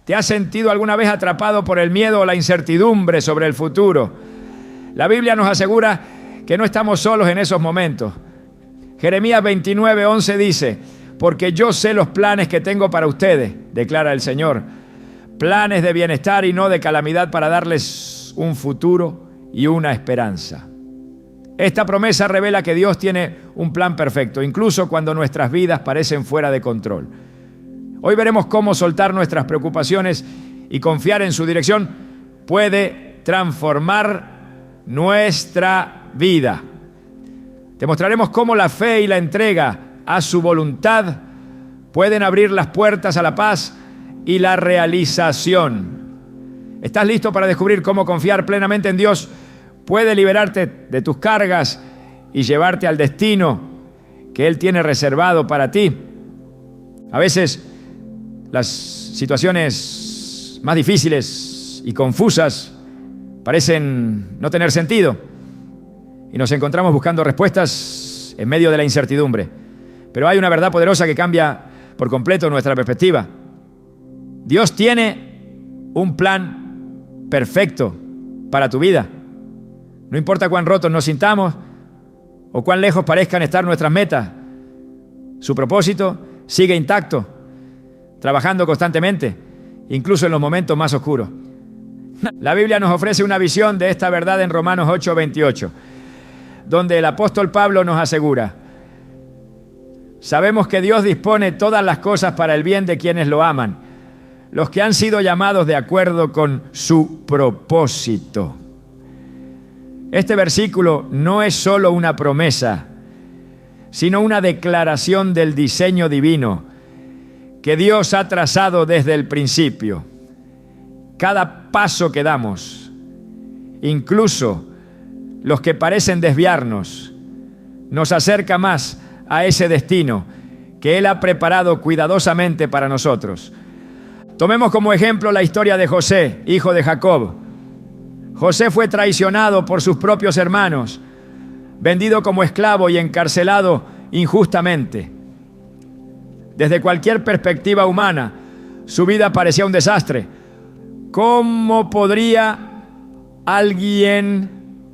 ¿Te has sentido alguna vez atrapado por el miedo o la incertidumbre sobre el futuro? La Biblia nos asegura que no estamos solos en esos momentos. Jeremías 29:11 dice: porque yo sé los planes que tengo para ustedes, declara el Señor, planes de bienestar y no de calamidad, para darles un futuro y una esperanza. Esta promesa revela que Dios tiene un plan perfecto, incluso cuando nuestras vidas parecen fuera de control. Hoy veremos cómo soltar nuestras preocupaciones y confiar en su dirección puede transformar nuestra vida. Te mostraremos cómo la fe y la entrega a su voluntad pueden abrir las puertas a la paz y la realización. ¿Estás listo para descubrir cómo confiar plenamente en Dios puede liberarte de tus cargas y llevarte al destino que Él tiene reservado para ti? A veces las situaciones más difíciles y confusas parecen no tener sentido y nos encontramos buscando respuestas en medio de la incertidumbre. Pero hay una verdad poderosa que cambia por completo nuestra perspectiva. Dios tiene un plan perfecto para tu vida. No importa cuán rotos nos sintamos o cuán lejos parezcan estar nuestras metas, su propósito sigue intacto, trabajando constantemente, incluso en los momentos más oscuros. La Biblia nos ofrece una visión de esta verdad en Romanos 8:28, donde el apóstol Pablo nos asegura: sabemos que Dios dispone todas las cosas para el bien de quienes lo aman, los que han sido llamados de acuerdo con su propósito. Este versículo no es solo una promesa, sino una declaración del diseño divino que Dios ha trazado desde el principio. Cada paso que damos, incluso los que parecen desviarnos, nos acerca más a ese destino que Él ha preparado cuidadosamente para nosotros. Tomemos como ejemplo la historia de José, hijo de Jacob. José fue traicionado por sus propios hermanos, vendido como esclavo y encarcelado injustamente. Desde cualquier perspectiva humana, su vida parecía un desastre. ¿Cómo podría alguien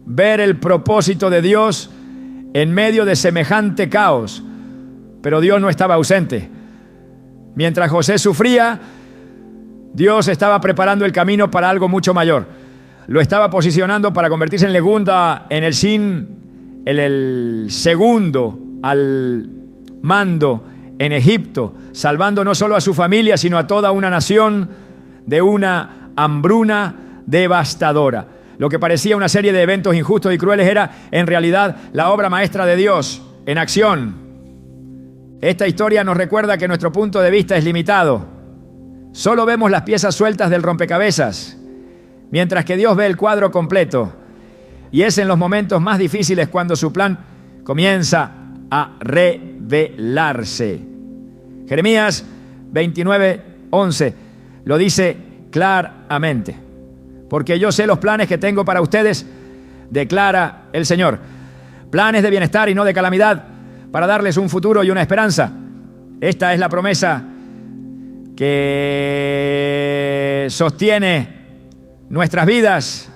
ver el propósito de Dios en medio de semejante caos? Pero Dios no estaba ausente. Mientras José sufría, Dios estaba preparando el camino para algo mucho mayor. Lo estaba posicionando para convertirse en el segundo al mando en Egipto, salvando no solo a su familia, sino a toda una nación de una hambruna devastadora. Lo que parecía una serie de eventos injustos y crueles era, en realidad, la obra maestra de Dios en acción. Esta historia nos recuerda que nuestro punto de vista es limitado. Solo vemos las piezas sueltas del rompecabezas, mientras que Dios ve el cuadro completo. Y es en los momentos más difíciles cuando su plan comienza a revelarse. Jeremías 29:11 lo dice claramente: porque yo sé los planes que tengo para ustedes, declara el Señor, planes de bienestar y no de calamidad, para darles un futuro y una esperanza. Esta es la promesa que sostiene nuestras vidas,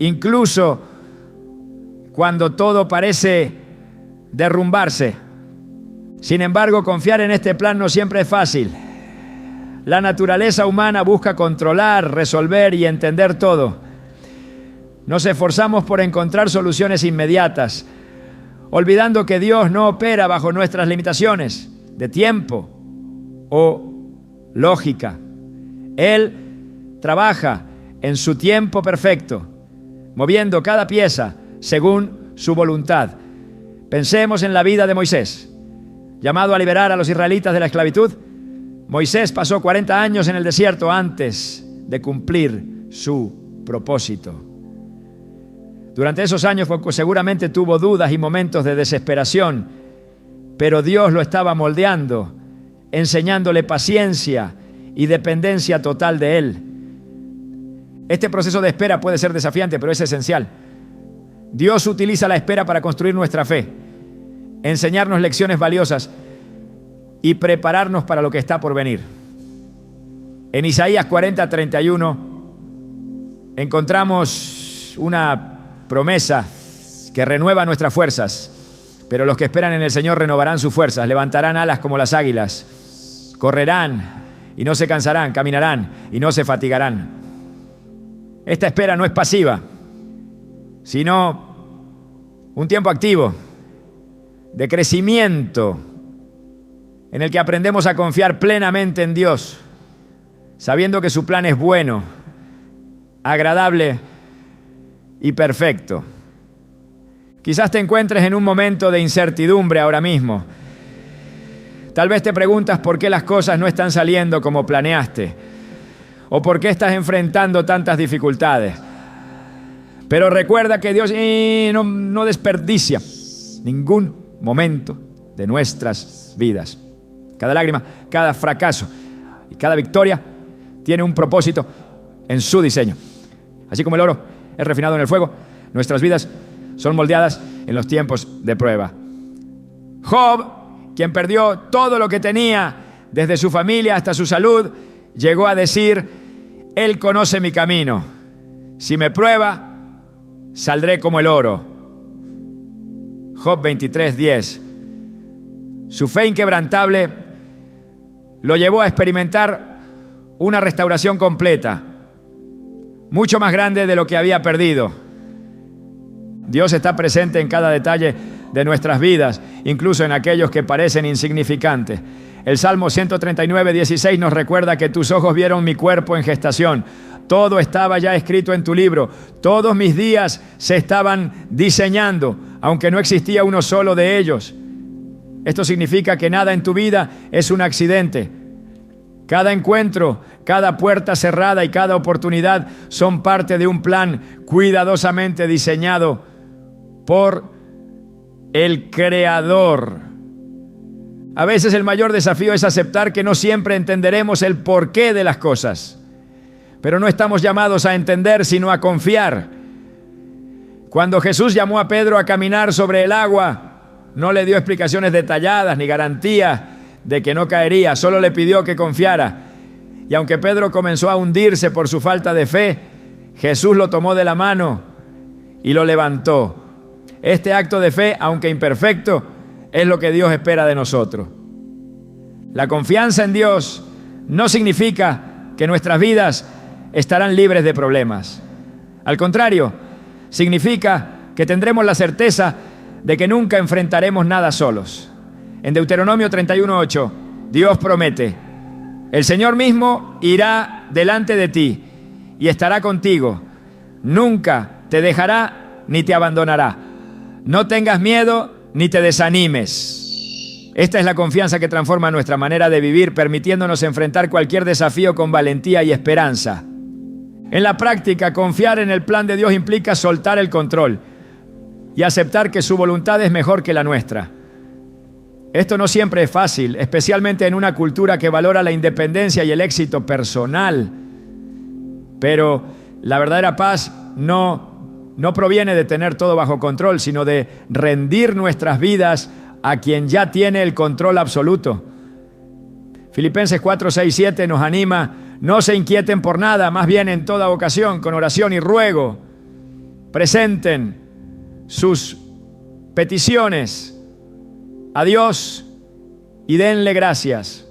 incluso cuando todo parece derrumbarse. Sin embargo, confiar en este plan no siempre es fácil. La naturaleza humana busca controlar, resolver y entender todo. Nos esforzamos por encontrar soluciones inmediatas, olvidando que Dios no opera bajo nuestras limitaciones de tiempo o lógica. Él trabaja en su tiempo perfecto, moviendo cada pieza según su voluntad. Pensemos en la vida de Moisés. Llamado a liberar a los israelitas de la esclavitud, Moisés pasó 40 años en el desierto antes de cumplir su propósito. Durante esos años seguramente tuvo dudas y momentos de desesperación, pero Dios lo estaba moldeando, enseñándole paciencia y dependencia total de Él. Este proceso de espera puede ser desafiante, pero es esencial. Dios utiliza la espera para construir nuestra fe, enseñarnos lecciones valiosas y prepararnos para lo que está por venir. En Isaías 40:31 encontramos una promesa que renueva nuestras fuerzas. Pero los que esperan en el Señor renovarán sus fuerzas, levantarán alas como las águilas, correrán y no se cansarán, caminarán y no se fatigarán. Esta espera no es pasiva, sino un tiempo activo de crecimiento en el que aprendemos a confiar plenamente en Dios, sabiendo que su plan es bueno, agradable y perfecto. Quizás te encuentres en un momento de incertidumbre ahora mismo. Tal vez te preguntas por qué las cosas no están saliendo como planeaste, o por qué estás enfrentando tantas dificultades. Pero recuerda que Dios no desperdicia ningún momento de nuestras vidas. Cada lágrima, cada fracaso y cada victoria tiene un propósito en su diseño. Así como el oro es refinado en el fuego, nuestras vidas son moldeadas en los tiempos de prueba. Job, quien perdió todo lo que tenía, desde su familia hasta su salud, llegó a decir: Él conoce mi camino. Si me prueba, saldré como el oro. Job 23:10. Su fe inquebrantable lo llevó a experimentar una restauración completa, mucho más grande de lo que había perdido. Dios está presente en cada detalle de nuestras vidas, incluso en aquellos que parecen insignificantes. El Salmo 139:16 nos recuerda que tus ojos vieron mi cuerpo en gestación. Todo estaba ya escrito en tu libro. Todos mis días se estaban diseñando, aunque no existía uno solo de ellos. Esto significa que nada en tu vida es un accidente. Cada encuentro, cada puerta cerrada y cada oportunidad son parte de un plan cuidadosamente diseñado por el Creador. A veces el mayor desafío es aceptar que no siempre entenderemos el porqué de las cosas, pero no estamos llamados a entender, sino a confiar. Cuando Jesús llamó a Pedro a caminar sobre el agua, no le dio explicaciones detalladas ni garantías de que no caería, solo le pidió que confiara. Y aunque Pedro comenzó a hundirse por su falta de fe, Jesús lo tomó de la mano y lo levantó. Este acto de fe, aunque imperfecto, es lo que Dios espera de nosotros. La confianza en Dios no significa que nuestras vidas estarán libres de problemas. Al contrario, significa que tendremos la certeza de que nunca enfrentaremos nada solos. En Deuteronomio 31:8, Dios promete: el Señor mismo irá delante de ti y estará contigo. Nunca te dejará ni te abandonará. No tengas miedo ni te desanimes. Esta es la confianza que transforma nuestra manera de vivir, permitiéndonos enfrentar cualquier desafío con valentía y esperanza. En la práctica, confiar en el plan de Dios implica soltar el control y aceptar que su voluntad es mejor que la nuestra. Esto no siempre es fácil, especialmente en una cultura que valora la independencia y el éxito personal. Pero la verdadera paz no proviene de tener todo bajo control, sino de rendir nuestras vidas a quien ya tiene el control absoluto. Filipenses 4:6-7 nos anima: no se inquieten por nada, más bien en toda ocasión, con oración y ruego, presenten sus peticiones a Dios y denle gracias.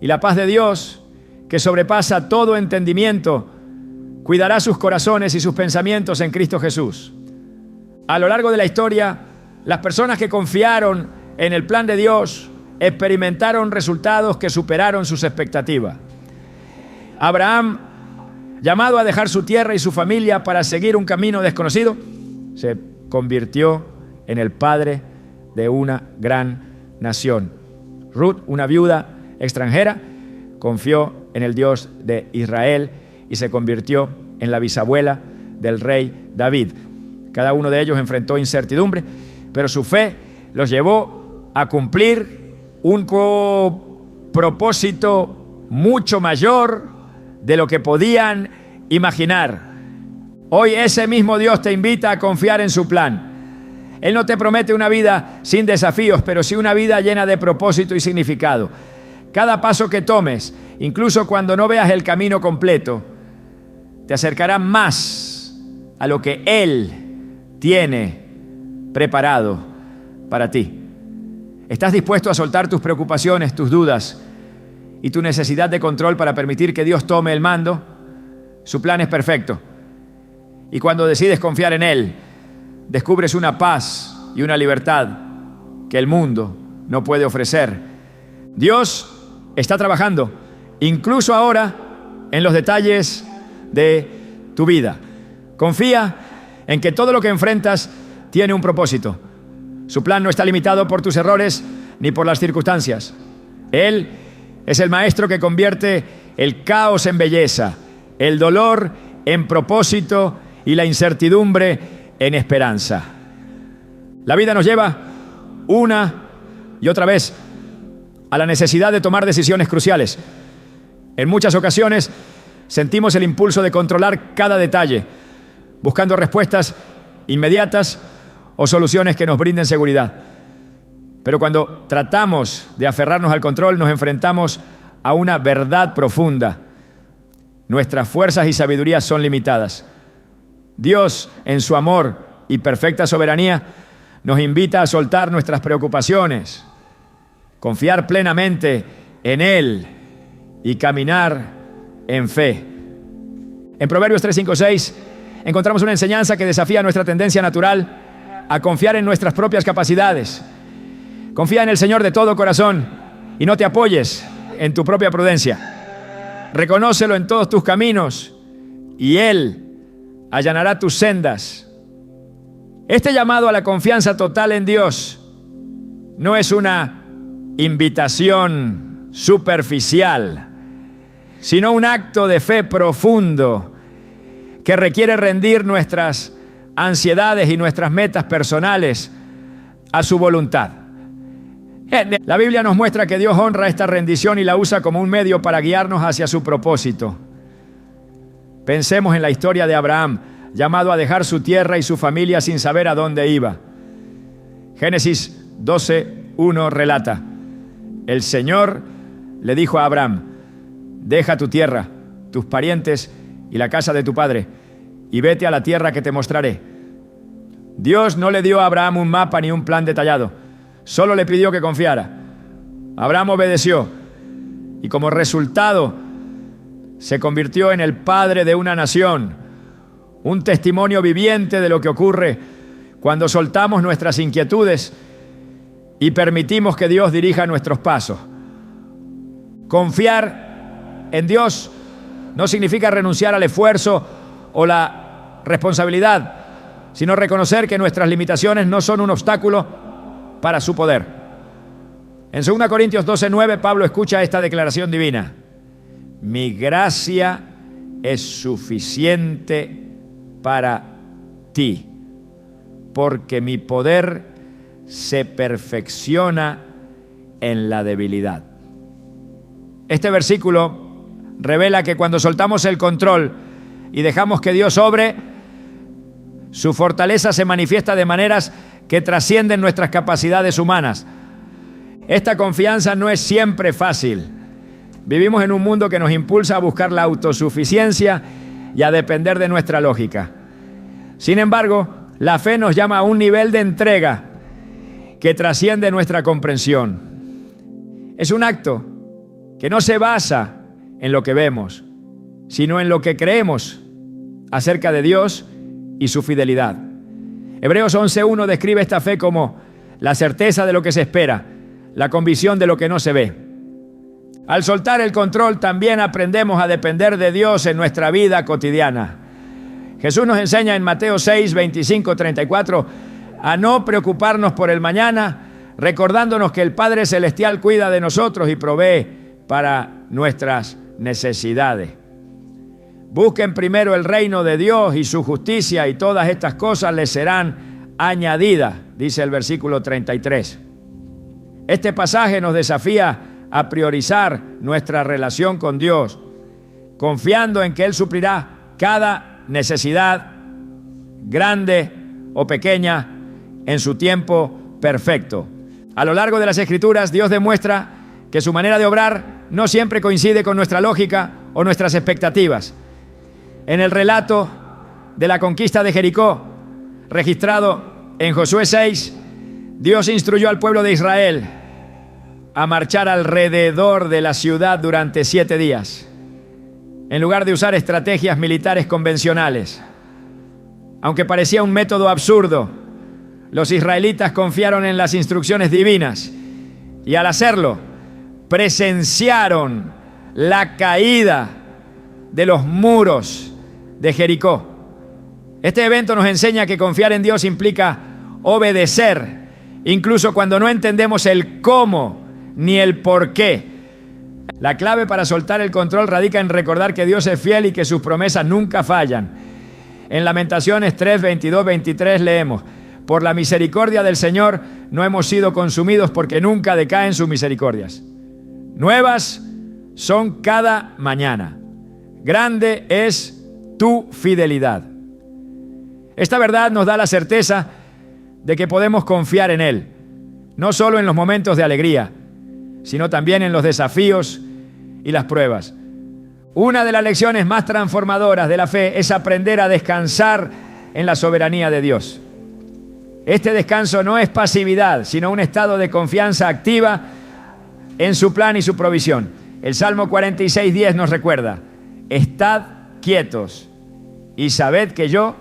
Y la paz de Dios, que sobrepasa todo entendimiento, cuidará sus corazones y sus pensamientos en Cristo Jesús. A lo largo de la historia, las personas que confiaron en el plan de Dios experimentaron resultados que superaron sus expectativas. Abraham, llamado a dejar su tierra y su familia para seguir un camino desconocido, se convirtió en el padre de una gran nación. Ruth, una viuda extranjera, confió en el Dios de Israel y se convirtió en la bisabuela del rey David. Cada uno de ellos enfrentó incertidumbre, pero su fe los llevó a cumplir un propósito mucho mayor de lo que podían imaginar. Hoy ese mismo Dios te invita a confiar en su plan. Él no te promete una vida sin desafíos, pero sí una vida llena de propósito y significado. Cada paso que tomes, incluso cuando no veas el camino completo, te acercará más a lo que Él tiene preparado para ti. ¿Estás dispuesto a soltar tus preocupaciones, tus dudas y tu necesidad de control para permitir que Dios tome el mando? Su plan es perfecto. Y cuando decides confiar en Él, descubres una paz y una libertad que el mundo no puede ofrecer. Dios está trabajando, incluso ahora, en los detalles de tu vida. Confía en que todo lo que enfrentas tiene un propósito. Su plan no está limitado por tus errores ni por las circunstancias. Él es el maestro que convierte el caos en belleza, el dolor en propósito y la incertidumbre en esperanza. La vida nos lleva una y otra vez a la necesidad de tomar decisiones cruciales. En muchas ocasiones sentimos el impulso de controlar cada detalle, buscando respuestas inmediatas o soluciones que nos brinden seguridad. Pero cuando tratamos de aferrarnos al control, nos enfrentamos a una verdad profunda. Nuestras fuerzas y sabiduría son limitadas. Dios, en su amor y perfecta soberanía, nos invita a soltar nuestras preocupaciones, confiar plenamente en Él y caminar en fe. En Proverbios 3, 5, 6 encontramos una enseñanza que desafía nuestra tendencia natural a confiar en nuestras propias capacidades. Confía en el Señor de todo corazón y no te apoyes en tu propia prudencia. Reconócelo en todos tus caminos y Él allanará tus sendas. Este llamado a la confianza total en Dios no es una invitación superficial, sino un acto de fe profundo que requiere rendir nuestras ansiedades y nuestras metas personales a su voluntad. La Biblia nos muestra que Dios honra esta rendición y la usa como un medio para guiarnos hacia su propósito. Pensemos en la historia de Abraham, llamado a dejar su tierra y su familia sin saber a dónde iba. Génesis 12:1 relata: el Señor le dijo a Abraham: deja tu tierra, tus parientes y la casa de tu padre, y vete a la tierra que te mostraré. Dios no le dio a Abraham un mapa ni un plan detallado, solo le pidió que confiara. Abraham obedeció y como resultado se convirtió en el padre de una nación, un testimonio viviente de lo que ocurre cuando soltamos nuestras inquietudes y permitimos que Dios dirija nuestros pasos. Confiar en Dios no significa renunciar al esfuerzo o la responsabilidad, sino reconocer que nuestras limitaciones no son un obstáculo para su poder. En 2 Corintios 12:9, Pablo escucha esta declaración divina: mi gracia es suficiente para ti, porque mi poder se perfecciona en la debilidad. Este versículo revela que cuando soltamos el control y dejamos que Dios obre, su fortaleza se manifiesta de maneras que trascienden nuestras capacidades humanas. Esta confianza no es siempre fácil. Vivimos en un mundo que nos impulsa a buscar la autosuficiencia y a depender de nuestra lógica. Sin embargo, la fe nos llama a un nivel de entrega que trasciende nuestra comprensión. Es un acto que no se basa en lo que vemos, sino en lo que creemos acerca de Dios y su fidelidad. Hebreos 11:1 describe esta fe como la certeza de lo que se espera, la convicción de lo que no se ve. Al soltar el control también aprendemos a depender de Dios en nuestra vida cotidiana. Jesús nos enseña en Mateo 6, 25, 34 a no preocuparnos por el mañana, recordándonos que el Padre Celestial cuida de nosotros y provee para nuestras necesidades. Busquen primero el reino de Dios y su justicia, y todas estas cosas les serán añadidas, dice el versículo 33. Este pasaje nos desafía a priorizar nuestra relación con Dios, confiando en que Él suplirá cada necesidad, grande o pequeña, en su tiempo perfecto. A lo largo de las Escrituras, Dios demuestra que su manera de obrar no siempre coincide con nuestra lógica o nuestras expectativas. En el relato de la conquista de Jericó, registrado en Josué 6, Dios instruyó al pueblo de Israel a marchar alrededor de la ciudad durante 7 días, en lugar de usar estrategias militares convencionales. Aunque parecía un método absurdo, los israelitas confiaron en las instrucciones divinas y al hacerlo, presenciaron la caída de los muros de Jericó. Este evento nos enseña que confiar en Dios implica obedecer, incluso cuando no entendemos el cómo ni el por qué. La clave para soltar el control radica en recordar que Dios es fiel y que sus promesas nunca fallan. En Lamentaciones 3, 22, 23 leemos: por la misericordia del Señor no hemos sido consumidos, porque nunca decaen sus misericordias. Nuevas son cada mañana. Grande es tu fidelidad. Esta verdad nos da la certeza de que podemos confiar en Él, no solo en los momentos de alegría, sino también en los desafíos y las pruebas. Una de las lecciones más transformadoras de la fe es aprender a descansar en la soberanía de Dios. Este descanso no es pasividad, sino un estado de confianza activa en su plan y su provisión. El Salmo 46:10 nos recuerda: estad quietos y sabed que yo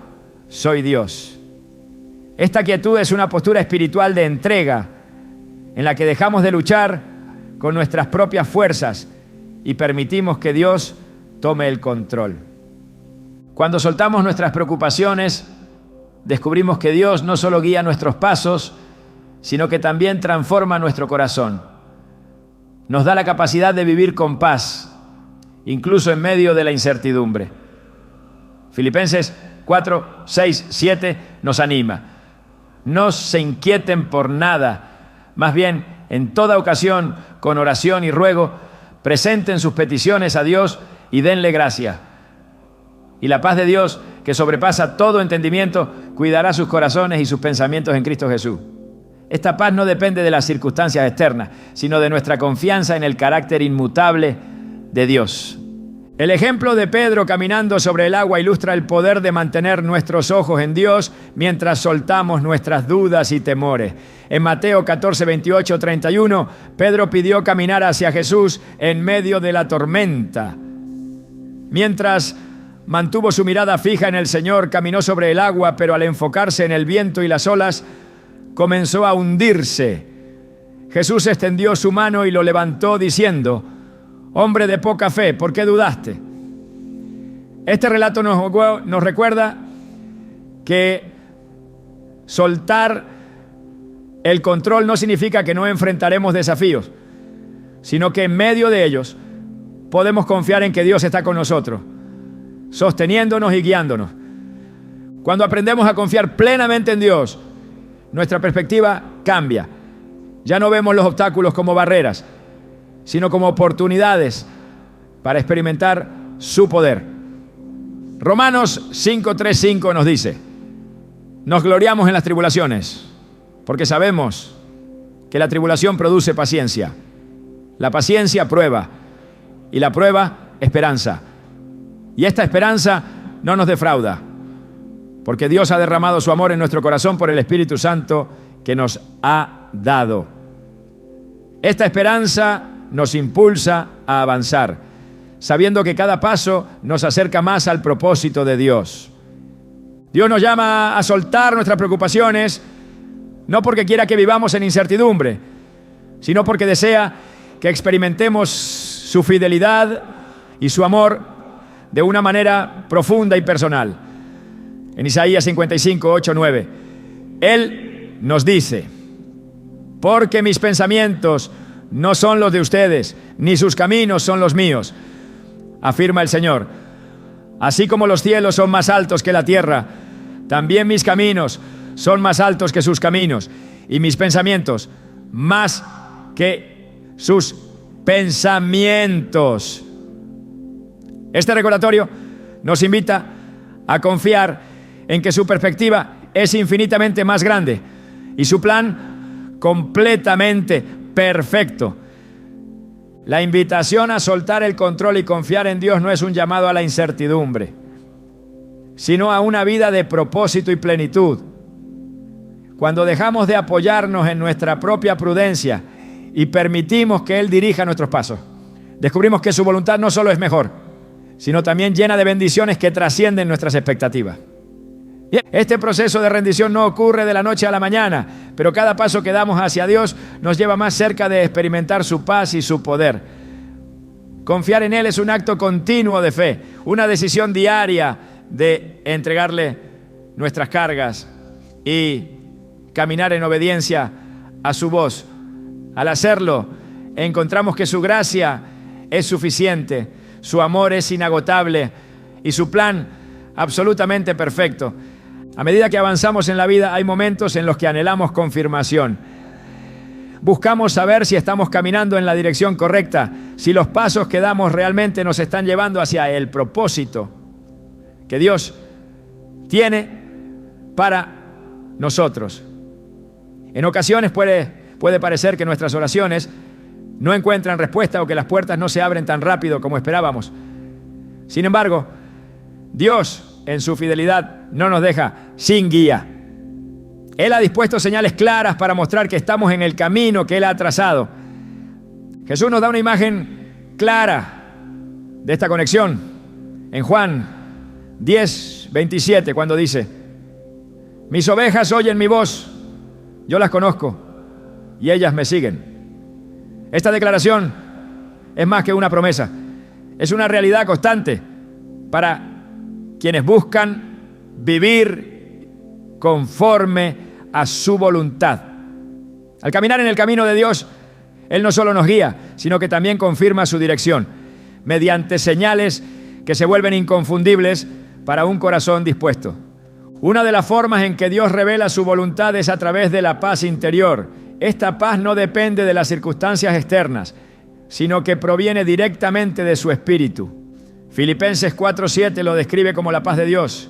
soy Dios. Esta quietud es una postura espiritual de entrega, en la que dejamos de luchar con nuestras propias fuerzas y permitimos que Dios tome el control. Cuando soltamos nuestras preocupaciones, descubrimos que Dios no solo guía nuestros pasos, sino que también transforma nuestro corazón. Nos da la capacidad de vivir con paz, incluso en medio de la incertidumbre. Filipenses 4, 6, 7 nos anima: no se inquieten por nada, más bien en toda ocasión, con oración y ruego, presenten sus peticiones a Dios y denle gracia. Y la paz de Dios, que sobrepasa todo entendimiento, cuidará sus corazones y sus pensamientos en Cristo Jesús. Esta paz no depende de las circunstancias externas, sino de nuestra confianza en el carácter inmutable de Dios. El ejemplo de Pedro caminando sobre el agua ilustra el poder de mantener nuestros ojos en Dios mientras soltamos nuestras dudas y temores. En Mateo 14, 28, 31, Pedro pidió caminar hacia Jesús en medio de la tormenta. Mientras mantuvo su mirada fija en el Señor, caminó sobre el agua, pero al enfocarse en el viento y las olas, comenzó a hundirse. Jesús extendió su mano y lo levantó diciendo: hombre de poca fe, ¿por qué dudaste? Este relato nos recuerda que soltar el control no significa que no enfrentaremos desafíos, sino que en medio de ellos podemos confiar en que Dios está con nosotros, sosteniéndonos y guiándonos. Cuando aprendemos a confiar plenamente en Dios, nuestra perspectiva cambia. Ya no vemos los obstáculos como barreras, sino como oportunidades para experimentar su poder. Romanos 5:3-5 nos dice: nos gloriamos en las tribulaciones, porque sabemos que la tribulación produce paciencia. La paciencia prueba, y la prueba esperanza. Y esta esperanza no nos defrauda, porque Dios ha derramado su amor en nuestro corazón por el Espíritu Santo que nos ha dado. Esta esperanza nos impulsa a avanzar, sabiendo que cada paso nos acerca más al propósito de Dios. Dios nos llama a soltar nuestras preocupaciones, no porque quiera que vivamos en incertidumbre, sino porque desea que experimentemos su fidelidad y su amor de una manera profunda y personal. En Isaías 55, 8, 9, Él nos dice: porque mis pensamientos no son los de ustedes, ni sus caminos son los míos, afirma el Señor. Así como los cielos son más altos que la tierra, también mis caminos son más altos que sus caminos, y mis pensamientos más que sus pensamientos. Este recordatorio nos invita a confiar en que su perspectiva es infinitamente más grande y su plan completamente perfecto. La invitación a soltar el control y confiar en Dios no es un llamado a la incertidumbre, sino a una vida de propósito y plenitud. Cuando dejamos de apoyarnos en nuestra propia prudencia y permitimos que Él dirija nuestros pasos, descubrimos que su voluntad no solo es mejor, sino también llena de bendiciones que trascienden nuestras expectativas. Este proceso de rendición no ocurre de la noche a la mañana, pero cada paso que damos hacia Dios nos lleva más cerca de experimentar su paz y su poder. Confiar en Él es un acto continuo de fe, una decisión diaria de entregarle nuestras cargas y caminar en obediencia a su voz. Al hacerlo, encontramos que su gracia es suficiente, su amor es inagotable y su plan absolutamente perfecto. A medida que avanzamos en la vida, hay momentos en los que anhelamos confirmación. Buscamos saber si estamos caminando en la dirección correcta, si los pasos que damos realmente nos están llevando hacia el propósito que Dios tiene para nosotros. En ocasiones puede parecer que nuestras oraciones no encuentran respuesta o que las puertas no se abren tan rápido como esperábamos. Sin embargo, Dios, en su fidelidad, no nos deja sin guía. Él ha dispuesto señales claras para mostrar que estamos en el camino que Él ha trazado. Jesús nos da una imagen clara de esta conexión en Juan 10:27, cuando dice: mis ovejas oyen mi voz, yo las conozco y ellas me siguen. Esta declaración es más que una promesa, es una realidad constante para quienes buscan vivir conforme a su voluntad. Al caminar en el camino de Dios, Él no solo nos guía, sino que también confirma su dirección, mediante señales que se vuelven inconfundibles para un corazón dispuesto. Una de las formas en que Dios revela su voluntad es a través de la paz interior. Esta paz no depende de las circunstancias externas, sino que proviene directamente de su espíritu. Filipenses 4:7 lo describe como la paz de Dios,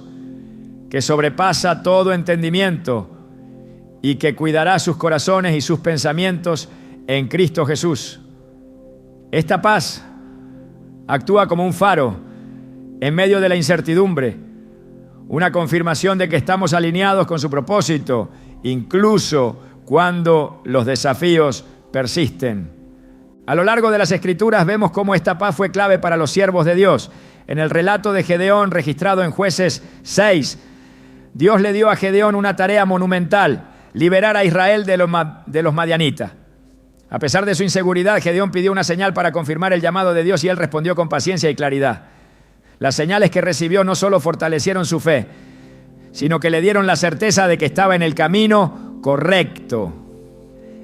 que sobrepasa todo entendimiento y que cuidará sus corazones y sus pensamientos en Cristo Jesús. Esta paz actúa como un faro en medio de la incertidumbre, una confirmación de que estamos alineados con su propósito, incluso cuando los desafíos persisten. A lo largo de las Escrituras vemos cómo esta paz fue clave para los siervos de Dios. En el relato de Gedeón, registrado en Jueces 6, Dios le dio a Gedeón una tarea monumental: liberar a Israel de los madianitas. A pesar de su inseguridad, Gedeón pidió una señal para confirmar el llamado de Dios y él respondió con paciencia y claridad. Las señales que recibió no solo fortalecieron su fe, sino que le dieron la certeza de que estaba en el camino correcto.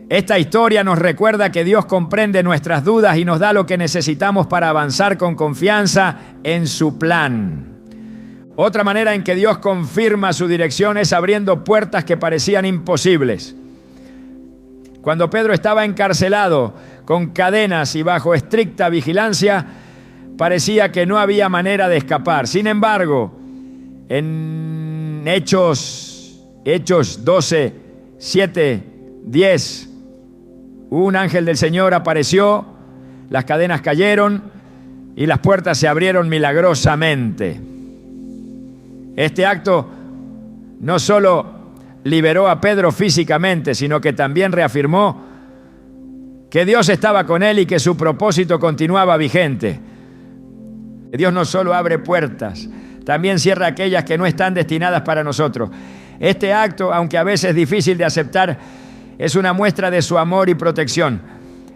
Esta historia nos recuerda que Dios comprende nuestras dudas y nos da lo que necesitamos para avanzar con confianza en su plan. Otra manera en que Dios confirma su dirección es abriendo puertas que parecían imposibles. Cuando Pedro estaba encarcelado con cadenas y bajo estricta vigilancia, parecía que no había manera de escapar. Sin embargo, en Hechos 12, 7, 10, un ángel del Señor apareció, las cadenas cayeron y las puertas se abrieron milagrosamente. Este acto no solo liberó a Pedro físicamente, sino que también reafirmó que Dios estaba con él y que su propósito continuaba vigente. Dios no solo abre puertas, también cierra aquellas que no están destinadas para nosotros. Este acto, aunque a veces difícil de aceptar, es una muestra de su amor y protección.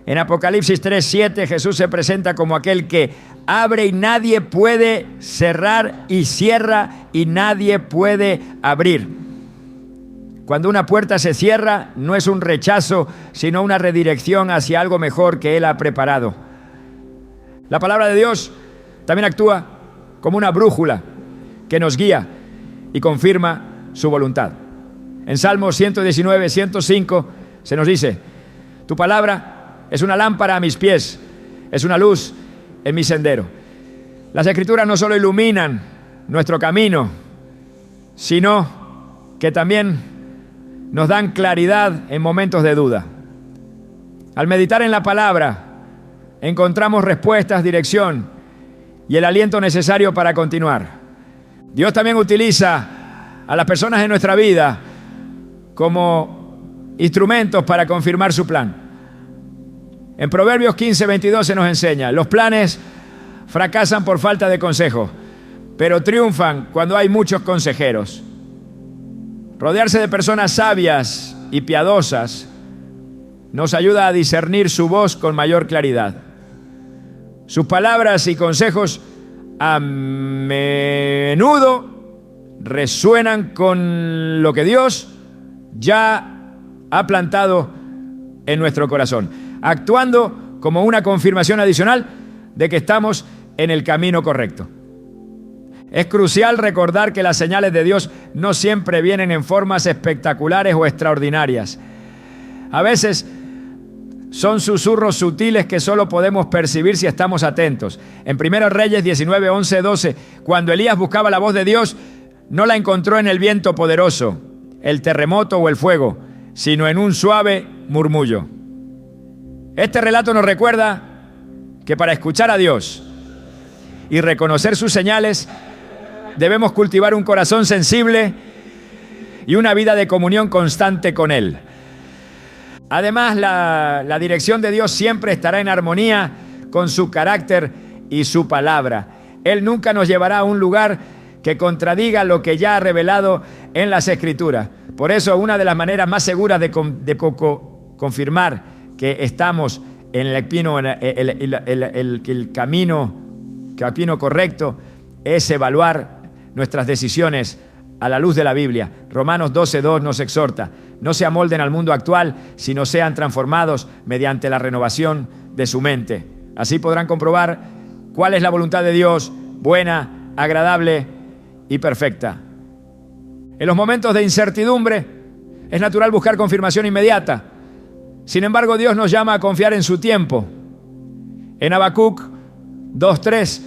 En Apocalipsis 3:7 Jesús se presenta como aquel que abre y nadie puede cerrar, y cierra y nadie puede abrir. Cuando una puerta se cierra, no es un rechazo, sino una redirección hacia algo mejor que Él ha preparado. La palabra de Dios también actúa como una brújula que nos guía y confirma su voluntad. En Salmos 119, 105 se nos dice: tu palabra es una lámpara a mis pies, es una luz en mi sendero. Las Escrituras no solo iluminan nuestro camino, sino que también nos dan claridad en momentos de duda. Al meditar en la palabra, encontramos respuestas, dirección y el aliento necesario para continuar. Dios también utiliza a las personas en nuestra vida como instrumentos para confirmar su plan. En Proverbios 15:22 se nos enseña: los planes fracasan por falta de consejo, pero triunfan cuando hay muchos consejeros. Rodearse de personas sabias y piadosas nos ayuda a discernir su voz con mayor claridad. Sus palabras y consejos a menudo resuenan con lo que Dios ya ha plantado en nuestro corazón, actuando como una confirmación adicional de que estamos en el camino correcto. Es crucial recordar que las señales de Dios no siempre vienen en formas espectaculares o extraordinarias. A veces son susurros sutiles que solo podemos percibir si estamos atentos. En 1 Reyes 19, 11, 12, cuando Elías buscaba la voz de Dios, no la encontró en el viento poderoso, el terremoto o el fuego, sino en un suave murmullo. Este relato nos recuerda que para escuchar a Dios y reconocer sus señales, debemos cultivar un corazón sensible y una vida de comunión constante con Él. Además, la dirección de Dios siempre estará en armonía con su carácter y su palabra. Él nunca nos llevará a un lugar que contradiga lo que ya ha revelado en las Escrituras. Por eso, una de las maneras más seguras de confirmar que estamos en el camino correcto es evaluar nuestras decisiones a la luz de la Biblia. Romanos 12:2 nos exhorta: no se amolden al mundo actual, sino sean transformados mediante la renovación de su mente. Así podrán comprobar cuál es la voluntad de Dios, buena, agradable y perfecta. En los momentos de incertidumbre es natural buscar confirmación inmediata. Sin embargo, Dios nos llama a confiar en su tiempo. En Habacuc 2:3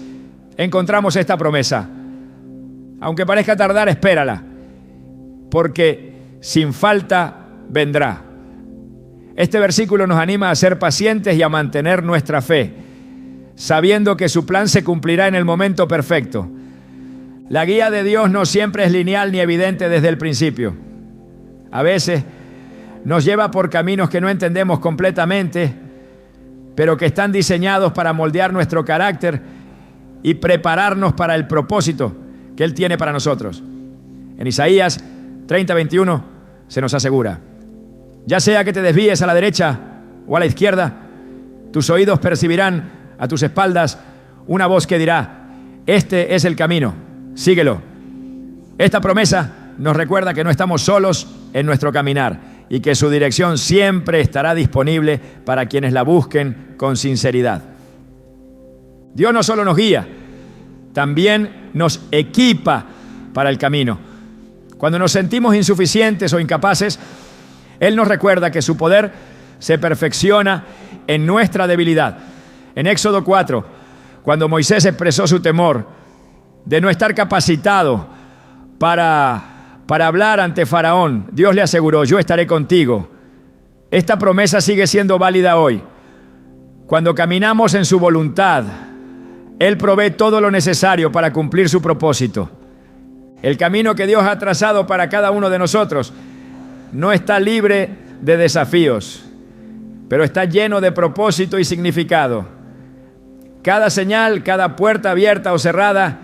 encontramos esta promesa: aunque parezca tardar, espérala, porque sin falta vendrá. Este versículo nos anima a ser pacientes y a mantener nuestra fe, sabiendo que su plan se cumplirá en el momento perfecto. La guía de Dios no siempre es lineal ni evidente desde el principio. A veces nos lleva por caminos que no entendemos completamente, pero que están diseñados para moldear nuestro carácter y prepararnos para el propósito que Él tiene para nosotros. En Isaías 30:21 se nos asegura: ya sea que te desvíes a la derecha o a la izquierda, tus oídos percibirán a tus espaldas una voz que dirá: este es el camino, síguelo. Esta promesa nos recuerda que no estamos solos en nuestro caminar y que su dirección siempre estará disponible para quienes la busquen con sinceridad. Dios no solo nos guía, también nos equipa para el camino. Cuando nos sentimos insuficientes o incapaces, Él nos recuerda que su poder se perfecciona en nuestra debilidad. En Éxodo 4, cuando Moisés expresó su temor de no estar capacitado para hablar ante Faraón, Dios le aseguró: yo estaré contigo. Esta promesa sigue siendo válida hoy. Cuando caminamos en su voluntad, Él provee todo lo necesario para cumplir su propósito. El camino que Dios ha trazado para cada uno de nosotros no está libre de desafíos, pero está lleno de propósito y significado. Cada señal, cada puerta abierta o cerrada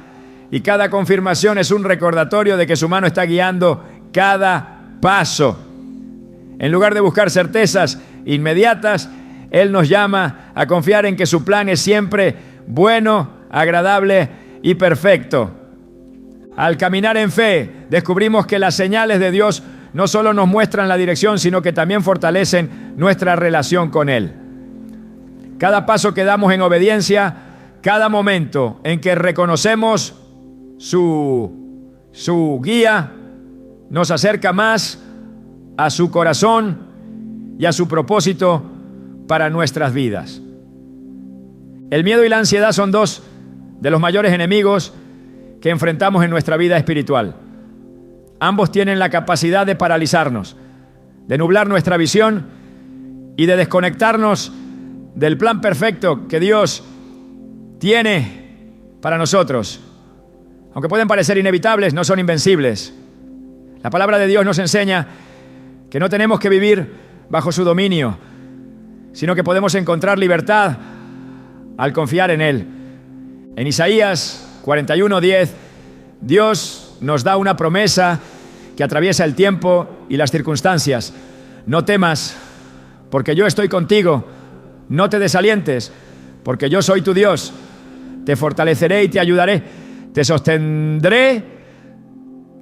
y cada confirmación es un recordatorio de que su mano está guiando cada paso. En lugar de buscar certezas inmediatas, Él nos llama a confiar en que su plan es siempre bueno, agradable y perfecto. Al caminar en fe, descubrimos que las señales de Dios no solo nos muestran la dirección, sino que también fortalecen nuestra relación con Él. Cada paso que damos en obediencia, cada momento en que reconocemos su guía, nos acerca más a su corazón y a su propósito para nuestras vidas. El miedo y la ansiedad son dos de los mayores enemigos que enfrentamos en nuestra vida espiritual. Ambos tienen la capacidad de paralizarnos, de nublar nuestra visión y de desconectarnos del plan perfecto que Dios tiene para nosotros. Aunque pueden parecer inevitables, no son invencibles. La palabra de Dios nos enseña que no tenemos que vivir bajo su dominio, sino que podemos encontrar libertad al confiar en Él. En Isaías 41:10, Dios nos da una promesa que atraviesa el tiempo y las circunstancias. No temas, porque yo estoy contigo. No te desalientes, porque yo soy tu Dios. Te fortaleceré y te ayudaré. Te sostendré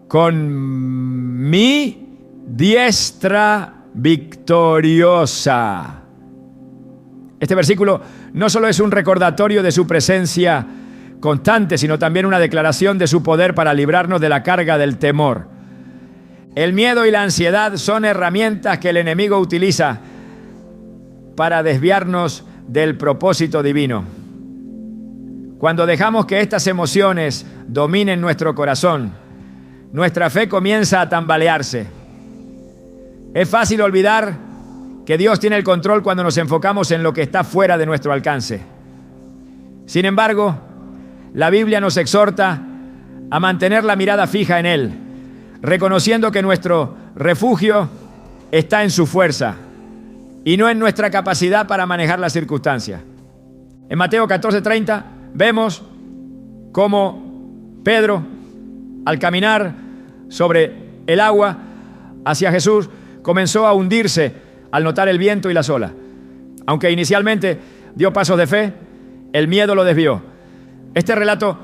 con mi diestra victoriosa. Este versículo no solo es un recordatorio de su presencia constante, sino también una declaración de su poder para librarnos de la carga del temor. El miedo y la ansiedad son herramientas que el enemigo utiliza para desviarnos del propósito divino. Cuando dejamos que estas emociones dominen nuestro corazón, nuestra fe comienza a tambalearse. Es fácil olvidar que Dios tiene el control cuando nos enfocamos en lo que está fuera de nuestro alcance. Sin embargo, la Biblia nos exhorta a mantener la mirada fija en Él, reconociendo que nuestro refugio está en su fuerza y no en nuestra capacidad para manejar las circunstancias. En Mateo 14:30 vemos cómo Pedro, al caminar sobre el agua hacia Jesús, comenzó a hundirse al notar el viento y las olas. Aunque inicialmente dio pasos de fe, el miedo lo desvió. Este relato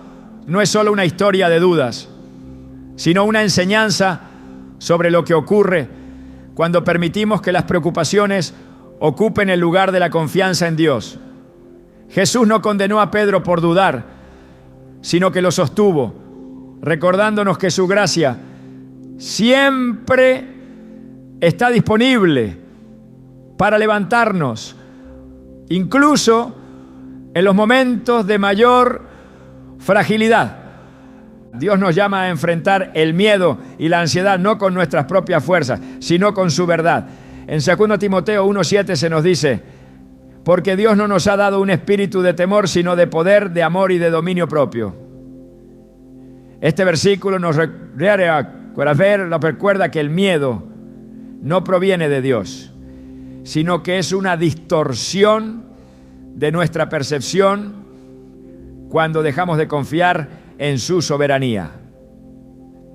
no es solo una historia de dudas, sino una enseñanza sobre lo que ocurre cuando permitimos que las preocupaciones ocupen el lugar de la confianza en Dios. Jesús no condenó a Pedro por dudar, sino que lo sostuvo, recordándonos que su gracia siempre está disponible para levantarnos, incluso en los momentos de mayor fragilidad. Dios nos llama a enfrentar el miedo y la ansiedad no con nuestras propias fuerzas, sino con su verdad. En 2 Timoteo 1:7 se nos dice: porque Dios no nos ha dado un espíritu de temor, sino de poder, de amor y de dominio propio. Este versículo nos recuerda que el miedo no proviene de Dios, sino que es una distorsión de nuestra percepción cuando dejamos de confiar en su soberanía.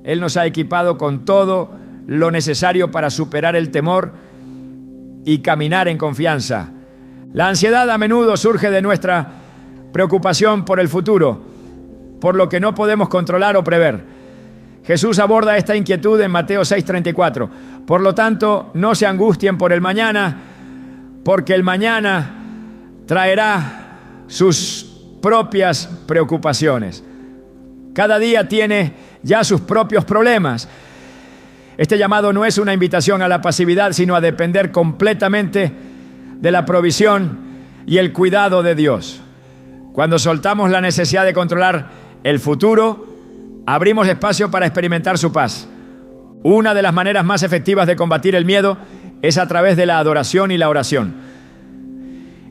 Él nos ha equipado con todo lo necesario para superar el temor y caminar en confianza. La ansiedad a menudo surge de nuestra preocupación por el futuro, por lo que no podemos controlar o prever. Jesús aborda esta inquietud en Mateo 6:34. Por lo tanto, no se angustien por el mañana, porque el mañana traerá sus propias preocupaciones. Cada día tiene ya sus propios problemas. Este llamado no es una invitación a la pasividad, sino a depender completamente de la provisión y el cuidado de Dios. Cuando soltamos la necesidad de controlar el futuro, abrimos espacio para experimentar su paz. Una de las maneras más efectivas de combatir el miedo es a través de la adoración y la oración.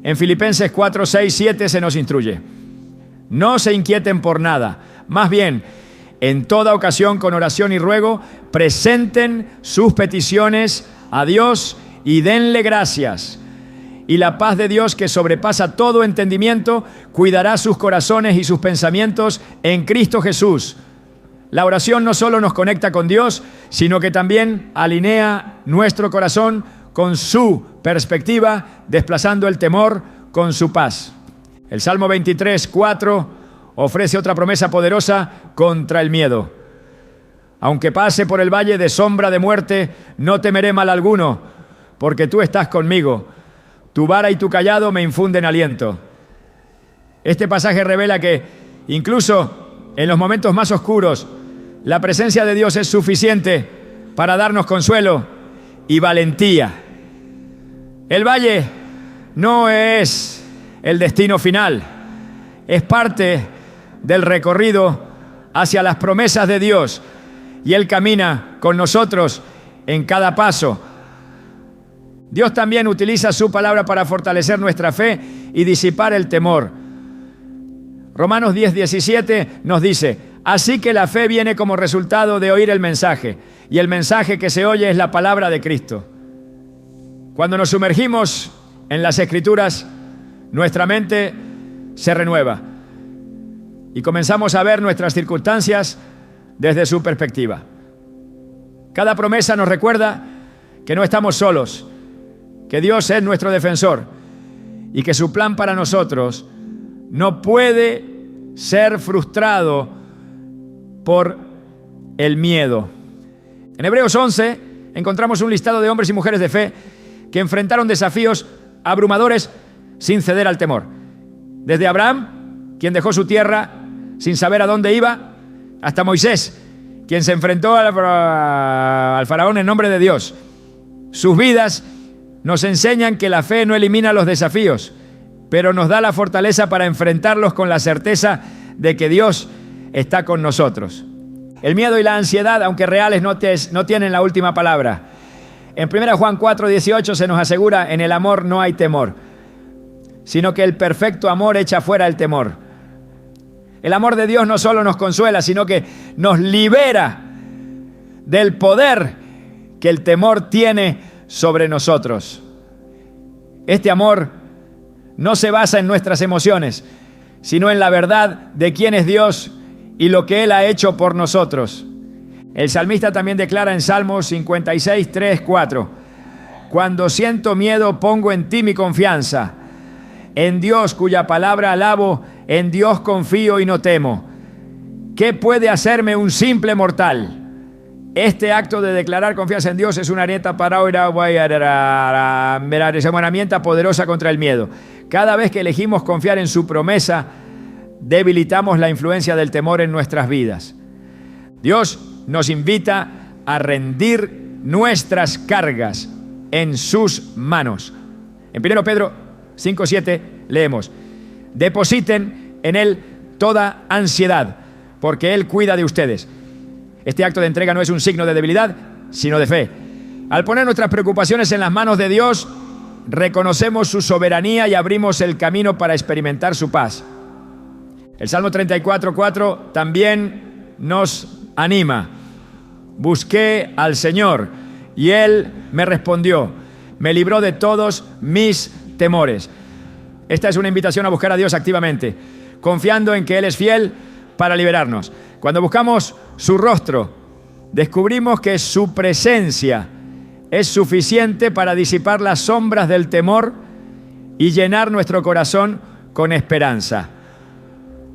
En Filipenses 4, 6, 7 se nos instruye: no se inquieten por nada, más bien, en toda ocasión con oración y ruego, presenten sus peticiones a Dios y denle gracias. Y la paz de Dios, que sobrepasa todo entendimiento, cuidará sus corazones y sus pensamientos en Cristo Jesús. La oración no solo nos conecta con Dios, sino que también alinea nuestro corazón con su perspectiva, desplazando el temor con su paz. El Salmo 23, 4 ofrece otra promesa poderosa contra el miedo. Aunque pase por el valle de sombra de muerte, no temeré mal alguno, porque tú estás conmigo. Tu vara y tu cayado me infunden aliento. Este pasaje revela que, incluso en los momentos más oscuros, la presencia de Dios es suficiente para darnos consuelo y valentía. El valle no es el destino final, es parte del recorrido hacia las promesas de Dios, y Él camina con nosotros en cada paso. Dios también utiliza su palabra para fortalecer nuestra fe y disipar el temor. Romanos 10:17 nos dice: así que la fe viene como resultado de oír el mensaje, y el mensaje que se oye es la palabra de Cristo. Cuando nos sumergimos en las Escrituras, nuestra mente se renueva y comenzamos a ver nuestras circunstancias desde su perspectiva. Cada promesa nos recuerda que no estamos solos, que Dios es nuestro defensor y que su plan para nosotros no puede ser frustrado por el miedo. En Hebreos 11 encontramos un listado de hombres y mujeres de fe que enfrentaron desafíos abrumadores sin ceder al temor. Desde Abraham, quien dejó su tierra sin saber a dónde iba, hasta Moisés, quien se enfrentó al faraón en nombre de Dios. Sus vidas nos enseñan que la fe no elimina los desafíos, pero nos da la fortaleza para enfrentarlos con la certeza de que Dios está con nosotros. El miedo y la ansiedad, aunque reales, no tienen la última palabra. En 1 Juan 4:18 se nos asegura: en el amor no hay temor, sino que el perfecto amor echa fuera el temor. El amor de Dios no solo nos consuela, sino que nos libera del poder que el temor tiene sobre nosotros. Este amor no se basa en nuestras emociones, sino en la verdad de quién es Dios y lo que Él ha hecho por nosotros. El salmista también declara en Salmos 56, 3, 4: cuando siento miedo, pongo en ti mi confianza. En Dios, cuya palabra alabo, en Dios confío y no temo. ¿Qué puede hacerme un simple mortal? Este acto de declarar confianza en Dios es una herramienta poderosa contra el miedo. Cada vez que elegimos confiar en su promesa, debilitamos la influencia del temor en nuestras vidas. Dios nos invita a rendir nuestras cargas en sus manos. En 1 Pedro 5:7 leemos: depositen en Él toda ansiedad, porque Él cuida de ustedes. Este acto de entrega no es un signo de debilidad, sino de fe. Al poner nuestras preocupaciones en las manos de Dios, reconocemos su soberanía y abrimos el camino para experimentar su paz. El Salmo 34:4 también nos anima: busqué al Señor y Él me respondió, me libró de todos mis temores. Esta es una invitación a buscar a Dios activamente, confiando en que Él es fiel para liberarnos. Cuando buscamos su rostro, descubrimos que su presencia es suficiente para disipar las sombras del temor y llenar nuestro corazón con esperanza.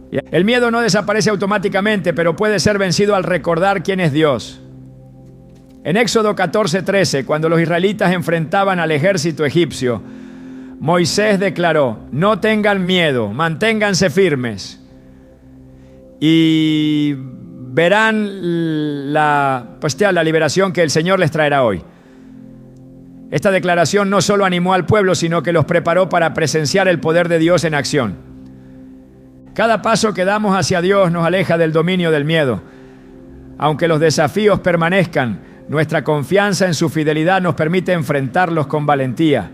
El miedo no desaparece automáticamente, pero puede ser vencido al recordar quién es Dios. En Éxodo 14:13, cuando los israelitas enfrentaban al ejército egipcio, Moisés declaró: no tengan miedo, manténganse firmes y verán la liberación que el Señor les traerá hoy. Esta declaración no solo animó al pueblo, sino que los preparó para presenciar el poder de Dios en acción. Cada paso que damos hacia Dios nos aleja del dominio del miedo. Aunque los desafíos permanezcan, nuestra confianza en su fidelidad nos permite enfrentarlos con valentía.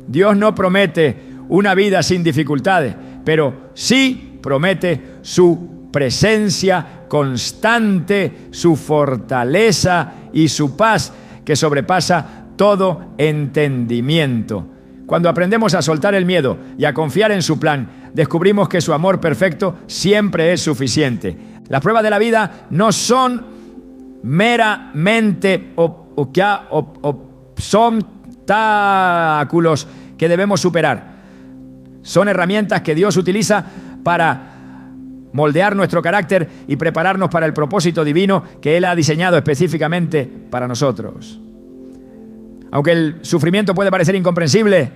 Dios no promete una vida sin dificultades, pero sí promete su presencia constante, su fortaleza y su paz que sobrepasa todo entendimiento. Cuando aprendemos a soltar el miedo y a confiar en su plan, descubrimos que su amor perfecto siempre es suficiente. Las pruebas de la vida no son meramente obstáculos que debemos superar. Son herramientas que Dios utiliza para moldear nuestro carácter y prepararnos para el propósito divino que Él ha diseñado específicamente para nosotros. Aunque el sufrimiento puede parecer incomprensible,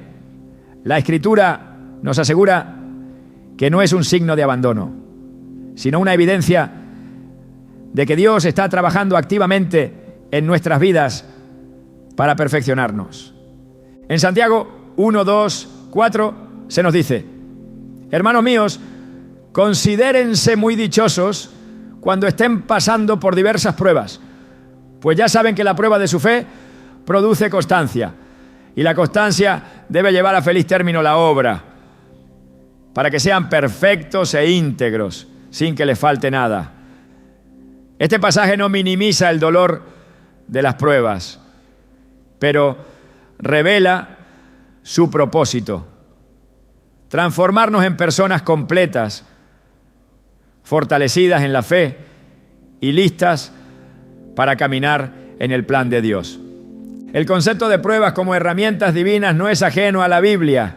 la Escritura nos asegura que no es un signo de abandono, sino una evidencia de que Dios está trabajando activamente en nuestras vidas para perfeccionarnos. En Santiago 1, 2, 4 se nos dice: hermanos míos, considérense muy dichosos cuando estén pasando por diversas pruebas, pues ya saben que la prueba de su fe produce constancia. Y la constancia debe llevar a feliz término la obra, para que sean perfectos e íntegros, sin que les falte nada. Este pasaje no minimiza el dolor de las pruebas, pero revela su propósito: transformarnos en personas completas, fortalecidas en la fe y listas para caminar en el plan de Dios. El concepto de pruebas como herramientas divinas no es ajeno a la Biblia.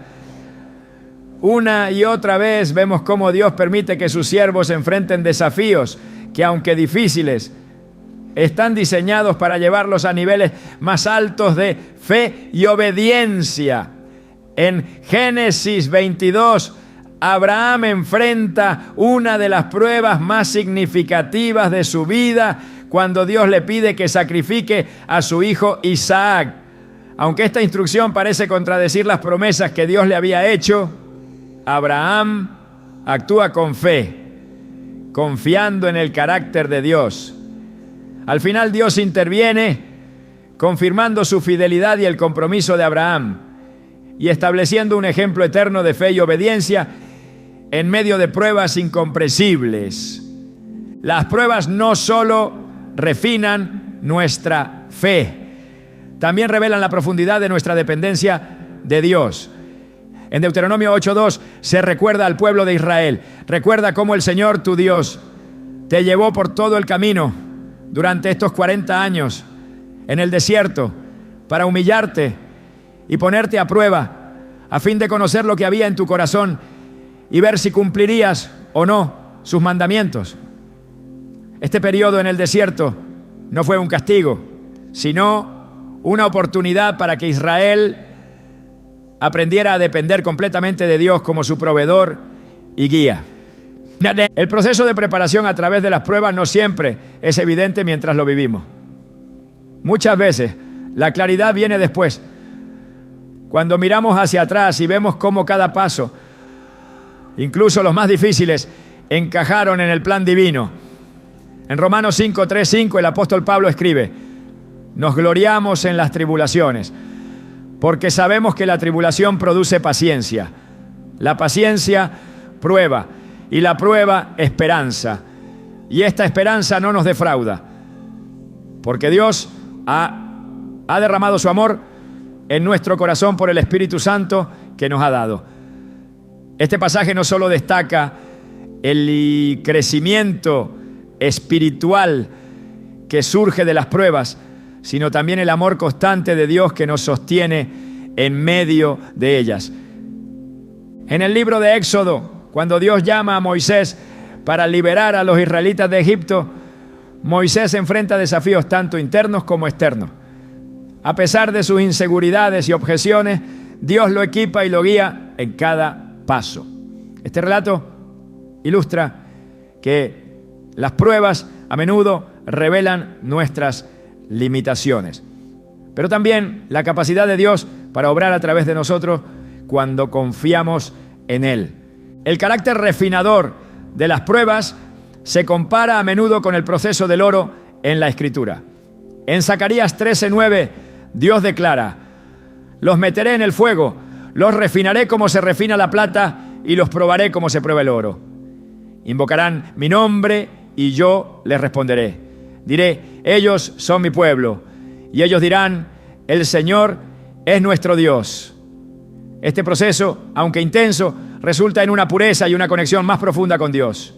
Una y otra vez vemos cómo Dios permite que sus siervos enfrenten desafíos que, aunque difíciles, están diseñados para llevarlos a niveles más altos de fe y obediencia. En Génesis 22, Abraham enfrenta una de las pruebas más significativas de su vida cuando Dios le pide que sacrifique a su hijo Isaac. Aunque esta instrucción parece contradecir las promesas que Dios le había hecho, Abraham actúa con fe, confiando en el carácter de Dios. Al final Dios interviene, confirmando su fidelidad y el compromiso de Abraham, y estableciendo un ejemplo eterno de fe y obediencia en medio de pruebas incomprensibles. Las pruebas no solo refinan nuestra fe, también revelan la profundidad de nuestra dependencia de Dios. En Deuteronomio 8:2 se recuerda al pueblo de Israel: recuerda cómo el Señor tu Dios te llevó por todo el camino durante estos 40 años en el desierto para humillarte y ponerte a prueba, a fin de conocer lo que había en tu corazón y ver si cumplirías o no sus mandamientos. Este periodo en el desierto no fue un castigo, sino una oportunidad para que Israel aprendiera a depender completamente de Dios como su proveedor y guía. El proceso de preparación a través de las pruebas no siempre es evidente mientras lo vivimos. Muchas veces la claridad viene después, cuando miramos hacia atrás y vemos cómo cada paso, incluso los más difíciles, encajaron en el plan divino. En Romanos 5:3-5 el apóstol Pablo escribe: nos gloriamos en las tribulaciones, porque sabemos que la tribulación produce paciencia. La paciencia, prueba, y la prueba, esperanza. Y esta esperanza no nos defrauda, porque Dios ha derramado su amor en nuestro corazón por el Espíritu Santo que nos ha dado. Este pasaje no solo destaca el crecimiento espiritual que surge de las pruebas, sino también el amor constante de Dios que nos sostiene en medio de ellas. En el libro de Éxodo, cuando Dios llama a Moisés para liberar a los israelitas de Egipto, Moisés enfrenta desafíos tanto internos como externos. A pesar de sus inseguridades y objeciones, Dios lo equipa y lo guía en cada paso. Este relato ilustra que las pruebas a menudo revelan nuestras limitaciones, pero también la capacidad de Dios para obrar a través de nosotros cuando confiamos en Él. El carácter refinador de las pruebas se compara a menudo con el proceso del oro en la Escritura. En Zacarías 13:9, Dios declara: los meteré en el fuego, los refinaré como se refina la plata y los probaré como se prueba el oro. Invocarán mi nombre y yo les responderé. Diré: ellos son mi pueblo. Y ellos dirán: el Señor es nuestro Dios. Este proceso, aunque intenso, resulta en una pureza y una conexión más profunda con Dios.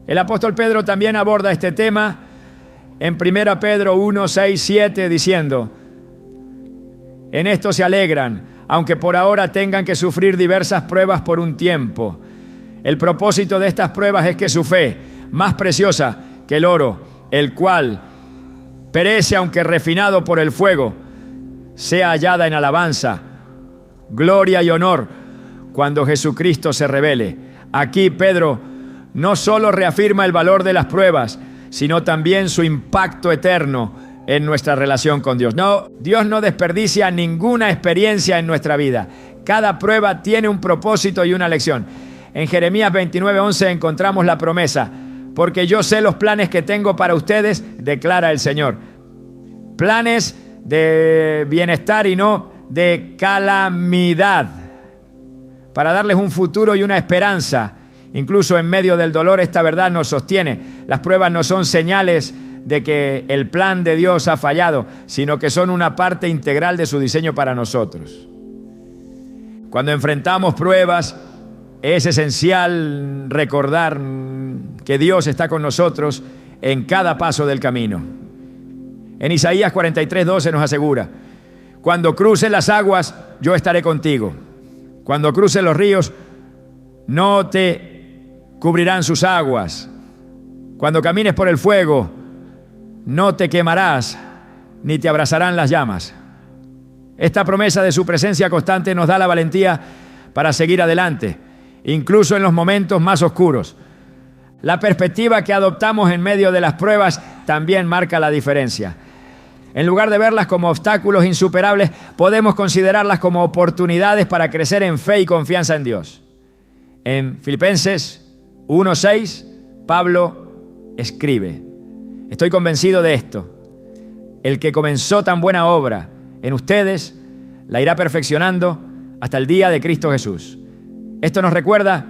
El apóstol Pedro también aborda este tema en 1 Pedro 1:6-7 diciendo: en esto se alegran, aunque por ahora tengan que sufrir diversas pruebas por un tiempo. El propósito de estas pruebas es que su fe, más preciosa que el oro, el cual perece aunque refinado por el fuego, sea hallada en alabanza, gloria y honor cuando Jesucristo se revele. Aquí Pedro no solo reafirma el valor de las pruebas, sino también su impacto eterno en nuestra relación con Dios. No, Dios no desperdicia ninguna experiencia en nuestra vida. Cada prueba tiene un propósito y una lección. En Jeremías 29:11 encontramos la promesa: porque yo sé los planes que tengo para ustedes, declara el Señor. Planes de bienestar y no de calamidad, para darles un futuro y una esperanza. Incluso en medio del dolor, esta verdad nos sostiene. Las pruebas no son señales de que el plan de Dios ha fallado, sino que son una parte integral de su diseño para nosotros. Cuando enfrentamos pruebas, es esencial recordar que Dios está con nosotros en cada paso del camino. En Isaías 43:12 nos asegura: cuando cruces las aguas, yo estaré contigo. Cuando cruces los ríos, no te cubrirán sus aguas. Cuando camines por el fuego, no te quemarás, ni te abrazarán las llamas. Esta promesa de su presencia constante nos da la valentía para seguir adelante, incluso en los momentos más oscuros. La perspectiva que adoptamos en medio de las pruebas también marca la diferencia. En lugar de verlas como obstáculos insuperables, podemos considerarlas como oportunidades para crecer en fe y confianza en Dios. En Filipenses 1:6, Pablo escribe: estoy convencido de esto. El que comenzó tan buena obra en ustedes la irá perfeccionando hasta el día de Cristo Jesús. Esto nos recuerda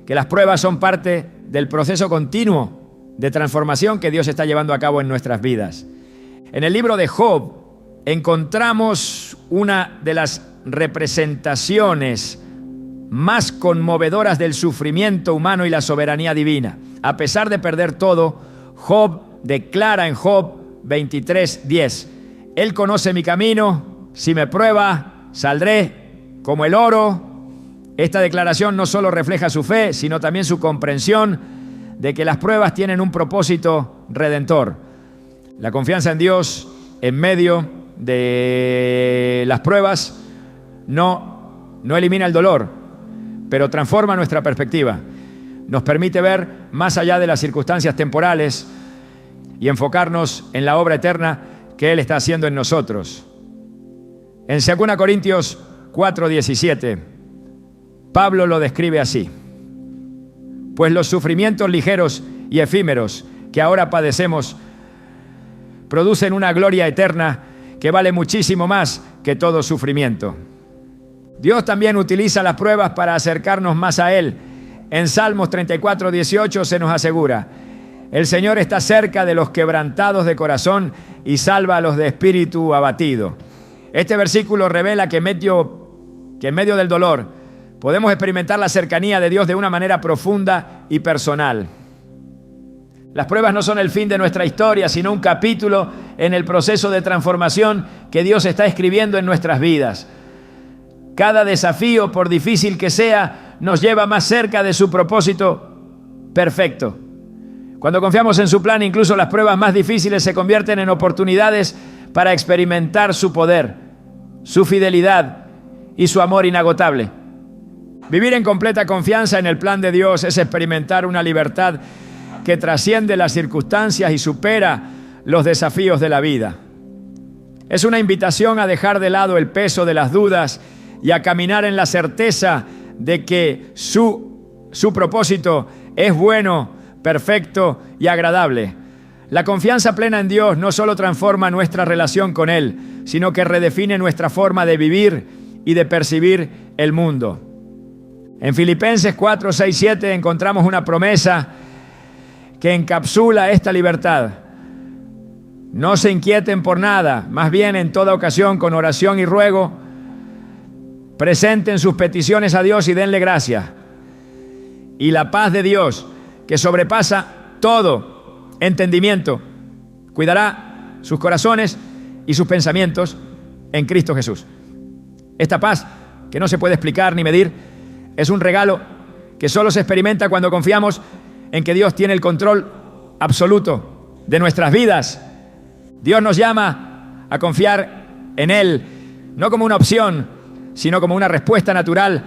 que las pruebas son parte del proceso continuo de transformación que Dios está llevando a cabo en nuestras vidas. En el libro de Job encontramos una de las representaciones más conmovedoras del sufrimiento humano y la soberanía divina. A pesar de perder todo, Job declara en Job 23:10: Él conoce mi camino, si me prueba, saldré como el oro. Esta declaración no solo refleja su fe, sino también su comprensión de que las pruebas tienen un propósito redentor. La confianza en Dios en medio de las pruebas no elimina el dolor, pero transforma nuestra perspectiva. Nos permite ver más allá de las circunstancias temporales y enfocarnos en la obra eterna que Él está haciendo en nosotros. En 2 Corintios 4:17, Pablo lo describe así: pues los sufrimientos ligeros y efímeros que ahora padecemos producen una gloria eterna que vale muchísimo más que todo sufrimiento. Dios también utiliza las pruebas para acercarnos más a Él. En Salmos 34:18 se nos asegura: el Señor está cerca de los quebrantados de corazón y salva a los de espíritu abatido. Este versículo revela que en medio del dolor podemos experimentar la cercanía de Dios de una manera profunda y personal. Las pruebas no son el fin de nuestra historia, sino un capítulo en el proceso de transformación que Dios está escribiendo en nuestras vidas. Cada desafío, por difícil que sea, nos lleva más cerca de su propósito perfecto. Cuando confiamos en su plan, incluso las pruebas más difíciles se convierten en oportunidades para experimentar su poder, su fidelidad y su amor inagotable. Vivir en completa confianza en el plan de Dios es experimentar una libertad que trasciende las circunstancias y supera los desafíos de la vida. Es una invitación a dejar de lado el peso de las dudas y a caminar en la certeza de que su propósito es bueno, perfecto y agradable. La confianza plena en Dios no solo transforma nuestra relación con Él, sino que redefine nuestra forma de vivir y de percibir el mundo. En Filipenses 4:6-7 encontramos una promesa que encapsula esta libertad. No se inquieten por nada, más bien en toda ocasión con oración y ruego, presenten sus peticiones a Dios y denle gracias. Y la paz de Dios, que sobrepasa todo entendimiento, cuidará sus corazones y sus pensamientos en Cristo Jesús. Esta paz, que no se puede explicar ni medir, es un regalo que solo se experimenta cuando confiamos en que Dios tiene el control absoluto de nuestras vidas. Dios nos llama a confiar en Él, no como una opción, sino como una respuesta natural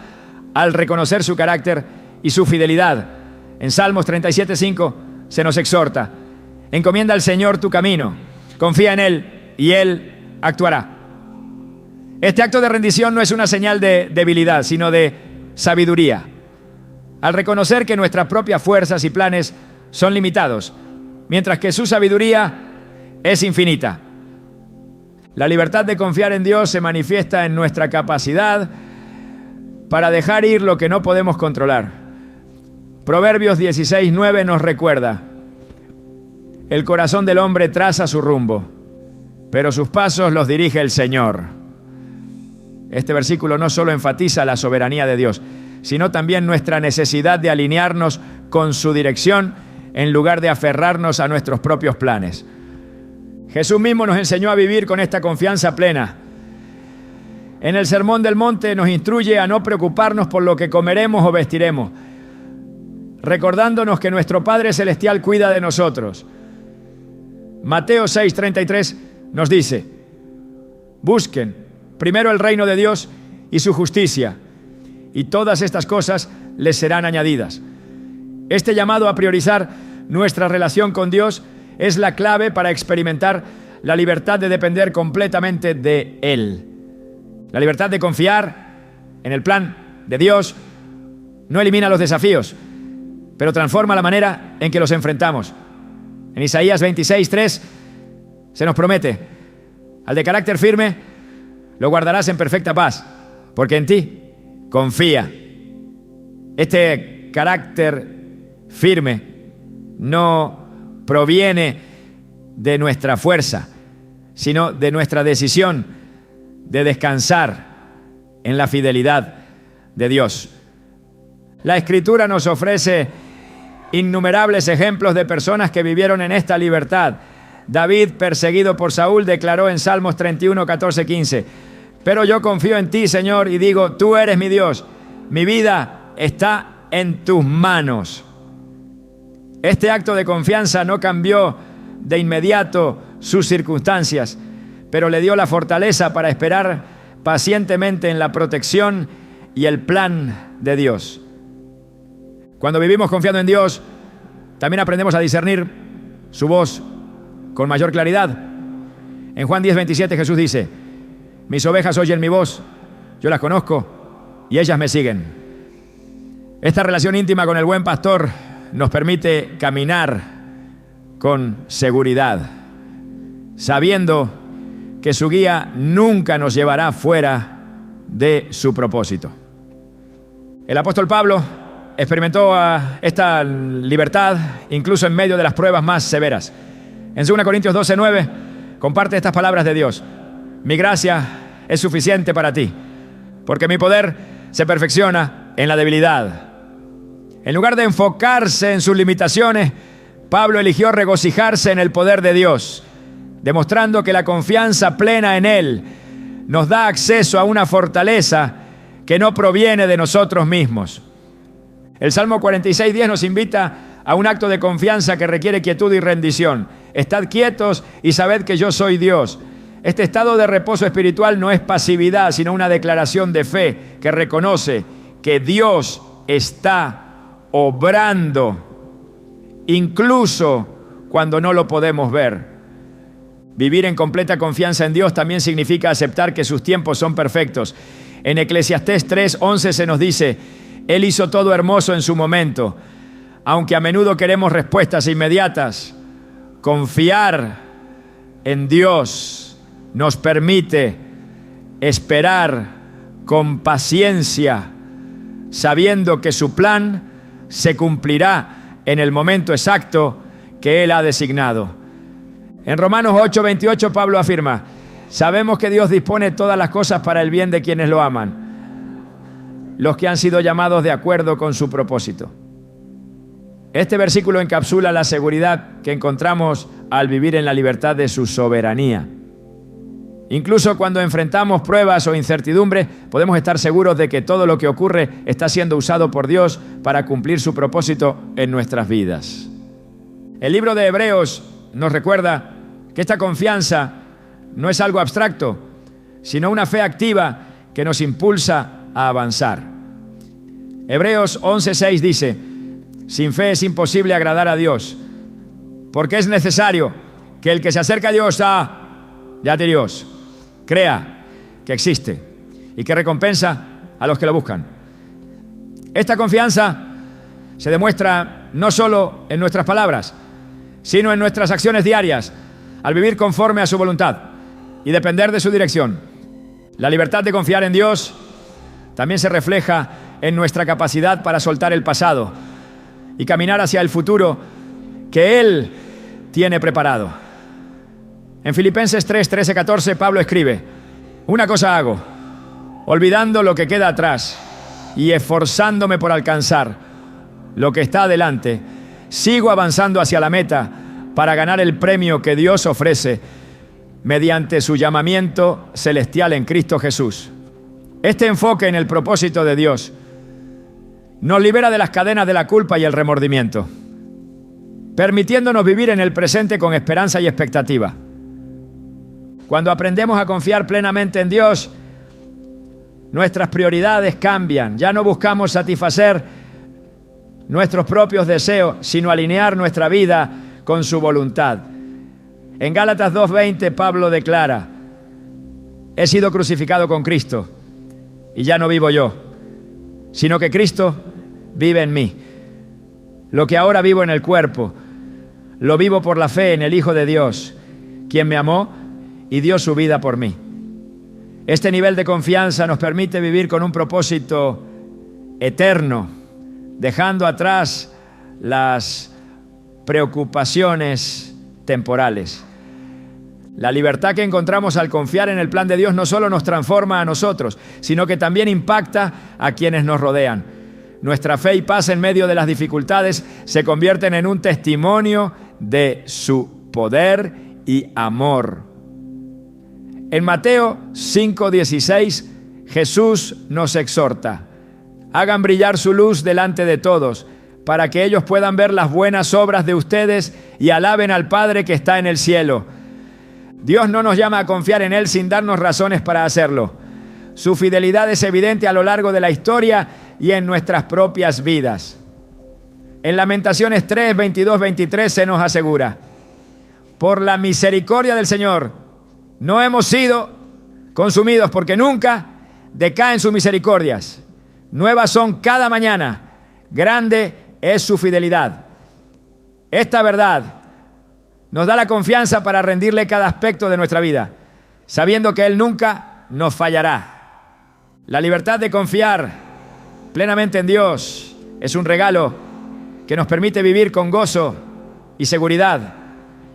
al reconocer su carácter y su fidelidad. En Salmos 37:5 se nos exhorta: encomienda al Señor tu camino, confía en Él y Él actuará. Este acto de rendición no es una señal de debilidad, sino de sabiduría. Al reconocer que nuestras propias fuerzas y planes son limitados, mientras que su sabiduría es infinita. La libertad de confiar en Dios se manifiesta en nuestra capacidad para dejar ir lo que no podemos controlar. Proverbios 16:9 nos recuerda: el corazón del hombre traza su rumbo, pero sus pasos los dirige el Señor. Este versículo no solo enfatiza la soberanía de Dios, sino también nuestra necesidad de alinearnos con su dirección en lugar de aferrarnos a nuestros propios planes. Jesús mismo nos enseñó a vivir con esta confianza plena. En el Sermón del Monte nos instruye a no preocuparnos por lo que comeremos o vestiremos, recordándonos que nuestro Padre Celestial cuida de nosotros. Mateo 6:33 nos dice: busquen primero el reino de Dios y su justicia, y todas estas cosas les serán añadidas. Este llamado a priorizar nuestra relación con Dios es la clave para experimentar la libertad de depender completamente de Él. La libertad de confiar en el plan de Dios no elimina los desafíos, pero transforma la manera en que los enfrentamos. En Isaías 26:3 se nos promete: al de carácter firme lo guardarás en perfecta paz, porque en ti confía. Este carácter firme no proviene de nuestra fuerza, sino de nuestra decisión de descansar en la fidelidad de Dios. La Escritura nos ofrece innumerables ejemplos de personas que vivieron en esta libertad. David, perseguido por Saúl, declaró en Salmos 31, 14, 15: pero yo confío en ti, Señor, y digo, tú eres mi Dios, mi vida está en tus manos. Este acto de confianza no cambió de inmediato sus circunstancias, pero le dio la fortaleza para esperar pacientemente en la protección y el plan de Dios. Cuando vivimos confiando en Dios, también aprendemos a discernir su voz con mayor claridad. En Juan 10:27 Jesús dice: mis ovejas oyen mi voz, yo las conozco y ellas me siguen. Esta relación íntima con el buen pastor nos permite caminar con seguridad, sabiendo que su guía nunca nos llevará fuera de su propósito. El apóstol Pablo experimentó esta libertad incluso en medio de las pruebas más severas. En 2 Corintios 12:9 comparte estas palabras de Dios: mi gracia es suficiente para ti, porque mi poder se perfecciona en la debilidad. En lugar de enfocarse en sus limitaciones, Pablo eligió regocijarse en el poder de Dios, demostrando que la confianza plena en Él nos da acceso a una fortaleza que no proviene de nosotros mismos. El Salmo 46:10 nos invita a un acto de confianza que requiere quietud y rendición. Estad quietos y sabed que yo soy Dios. Este estado de reposo espiritual no es pasividad, sino una declaración de fe que reconoce que Dios está obrando, incluso cuando no lo podemos ver. Vivir en completa confianza en Dios también significa aceptar que sus tiempos son perfectos. En Eclesiastés 3:11 se nos dice: Él hizo todo hermoso en su momento. Aunque a menudo queremos respuestas inmediatas, confiar en Dios nos permite esperar con paciencia, sabiendo que su plan se cumplirá en el momento exacto que Él ha designado. En Romanos 8:28 Pablo afirma: sabemos que Dios dispone todas las cosas para el bien de quienes lo aman, los que han sido llamados de acuerdo con su propósito. Este versículo encapsula la seguridad que encontramos al vivir en la libertad de su soberanía. Incluso cuando enfrentamos pruebas o incertidumbres, podemos estar seguros de que todo lo que ocurre está siendo usado por Dios para cumplir su propósito en nuestras vidas. El libro de Hebreos nos recuerda que esta confianza no es algo abstracto, sino una fe activa que nos impulsa a avanzar. Hebreos 11:6 dice: sin fe es imposible agradar a Dios, porque es necesario que el que se acerca a Dios ya de Dios, crea que existe y que recompensa a los que lo buscan. Esta confianza se demuestra no solo en nuestras palabras, sino en nuestras acciones diarias, al vivir conforme a su voluntad. y depender de su dirección. La libertad de confiar en Dios también se refleja en nuestra capacidad para soltar el pasado y caminar hacia el futuro que Él tiene preparado. En Filipenses 3, 13, 14, Pablo escribe: una cosa hago, olvidando lo que queda atrás y esforzándome por alcanzar lo que está adelante, sigo avanzando hacia la meta para ganar el premio que Dios ofrece mediante su llamamiento celestial en Cristo Jesús. Este enfoque en el propósito de Dios nos libera de las cadenas de la culpa y el remordimiento, permitiéndonos vivir en el presente con esperanza y expectativa. Cuando aprendemos a confiar plenamente en Dios, nuestras prioridades cambian. Ya no buscamos satisfacer nuestros propios deseos, sino alinear nuestra vida con su voluntad. En Gálatas 2:20, Pablo declara: he sido crucificado con Cristo, y ya no vivo yo, sino que Cristo vive en mí. Lo que ahora vivo en el cuerpo, lo vivo por la fe en el Hijo de Dios, quien me amó y dio su vida por mí. Este nivel de confianza nos permite vivir con un propósito eterno, dejando atrás las preocupaciones temporales. La libertad que encontramos al confiar en el plan de Dios no solo nos transforma a nosotros, sino que también impacta a quienes nos rodean. Nuestra fe y paz en medio de las dificultades se convierten en un testimonio de su poder y amor. En Mateo 5:16, Jesús nos exhorta: hagan brillar su luz delante de todos, para que ellos puedan ver las buenas obras de ustedes y alaben al Padre que está en el cielo. Dios no nos llama a confiar en Él sin darnos razones para hacerlo. Su fidelidad es evidente a lo largo de la historia y en nuestras propias vidas. En Lamentaciones 3, 22, 23 se nos asegura: por la misericordia del Señor no hemos sido consumidos, porque nunca decaen sus misericordias. Nuevas son cada mañana, grande es su fidelidad. Esta verdad nos da la confianza para rendirle cada aspecto de nuestra vida, sabiendo que Él nunca nos fallará. La libertad de confiar plenamente en Dios es un regalo que nos permite vivir con gozo y seguridad,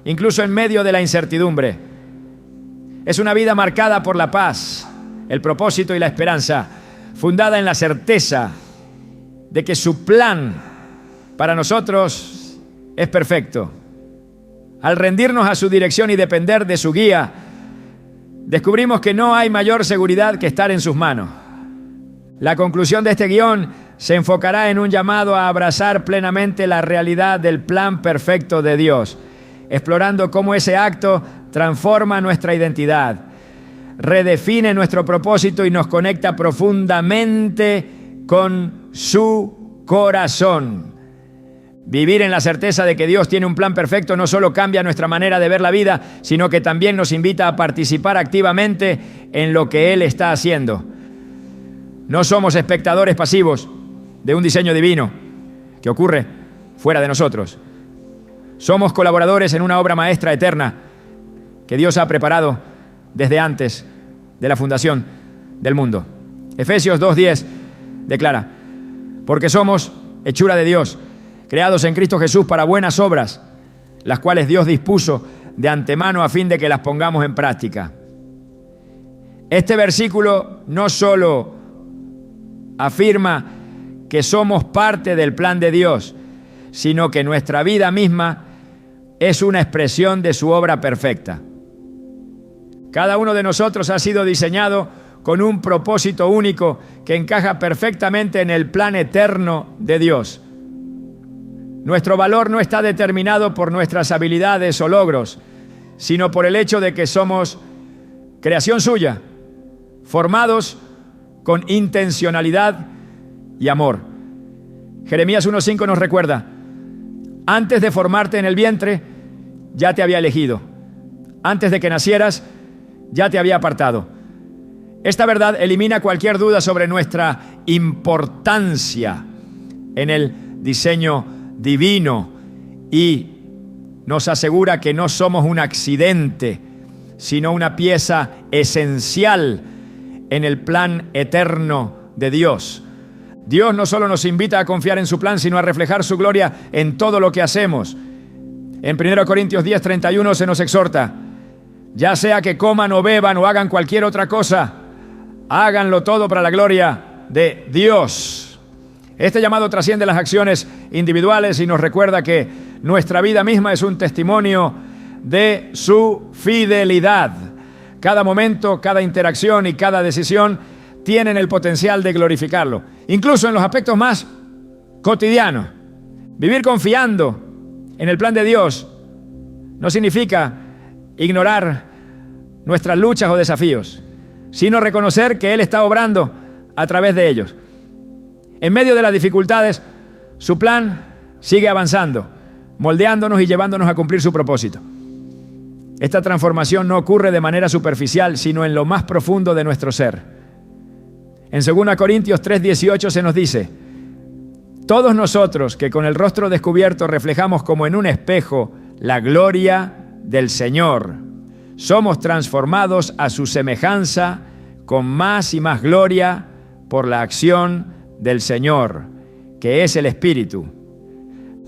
incluso en medio de la incertidumbre. Es una vida marcada por la paz, el propósito y la esperanza, fundada en la certeza de que su plan para nosotros es perfecto. Al rendirnos a su dirección y depender de su guía, descubrimos que no hay mayor seguridad que estar en sus manos. La conclusión de este guión se enfocará en un llamado a abrazar plenamente la realidad del plan perfecto de Dios, explorando cómo ese acto transforma nuestra identidad, redefine nuestro propósito y nos conecta profundamente con su corazón. Vivir en la certeza de que Dios tiene un plan perfecto no solo cambia nuestra manera de ver la vida, sino que también nos invita a participar activamente en lo que Él está haciendo. No somos espectadores pasivos de un diseño divino que ocurre fuera de nosotros. Somos colaboradores en una obra maestra eterna que Dios ha preparado desde antes de la fundación del mundo. Efesios 2:10 declara: porque somos hechura de Dios, creados en Cristo Jesús para buenas obras, las cuales Dios dispuso de antemano a fin de que las pongamos en práctica. Este versículo no solo afirma que somos parte del plan de Dios, sino que nuestra vida misma es una expresión de su obra perfecta. Cada uno de nosotros ha sido diseñado con un propósito único que encaja perfectamente en el plan eterno de Dios. Nuestro valor no está determinado por nuestras habilidades o logros, sino por el hecho de que somos creación suya, formados con intencionalidad y amor. Jeremías 1:5 nos recuerda: antes de formarte en el vientre, ya te había elegido. Antes de que nacieras, ya te había apartado. Esta verdad elimina cualquier duda sobre nuestra importancia en el diseño divino y nos asegura que no somos un accidente, sino una pieza esencial en el plan eterno de Dios. Dios no solo nos invita a confiar en su plan, sino a reflejar su gloria en todo lo que hacemos. En 1 Corintios 10:31 se nos exhorta: ya sea que coman o beban o hagan cualquier otra cosa, háganlo todo para la gloria de Dios. Este llamado trasciende las acciones individuales y nos recuerda que nuestra vida misma es un testimonio de su fidelidad. Cada momento, cada interacción y cada decisión tienen el potencial de glorificarlo, incluso en los aspectos más cotidianos. Vivir confiando en el plan de Dios no significa ignorar nuestras luchas o desafíos, sino reconocer que Él está obrando a través de ellos. En medio de las dificultades, su plan sigue avanzando, moldeándonos y llevándonos a cumplir su propósito. Esta transformación no ocurre de manera superficial, sino en lo más profundo de nuestro ser. En 2 Corintios 3:18 se nos dice: todos nosotros que con el rostro descubierto reflejamos como en un espejo la gloria del Señor, somos transformados a su semejanza con más y más gloria por la acción del Señor, que es el Espíritu.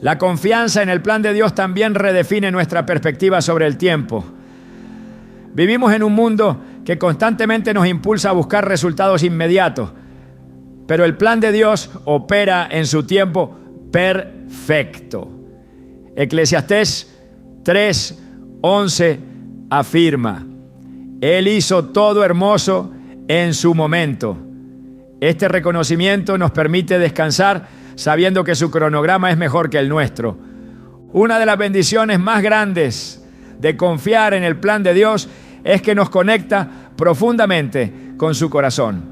La confianza en el plan de Dios también redefine nuestra perspectiva sobre el tiempo. Vivimos en un mundo que constantemente nos impulsa a buscar resultados inmediatos, pero el plan de Dios opera en su tiempo perfecto. Eclesiastés 3:11 afirma: Él hizo todo hermoso en su momento. Este reconocimiento nos permite descansar sabiendo que su cronograma es mejor que el nuestro. Una de las bendiciones más grandes de confiar en el plan de Dios es que nos conecta profundamente con su corazón.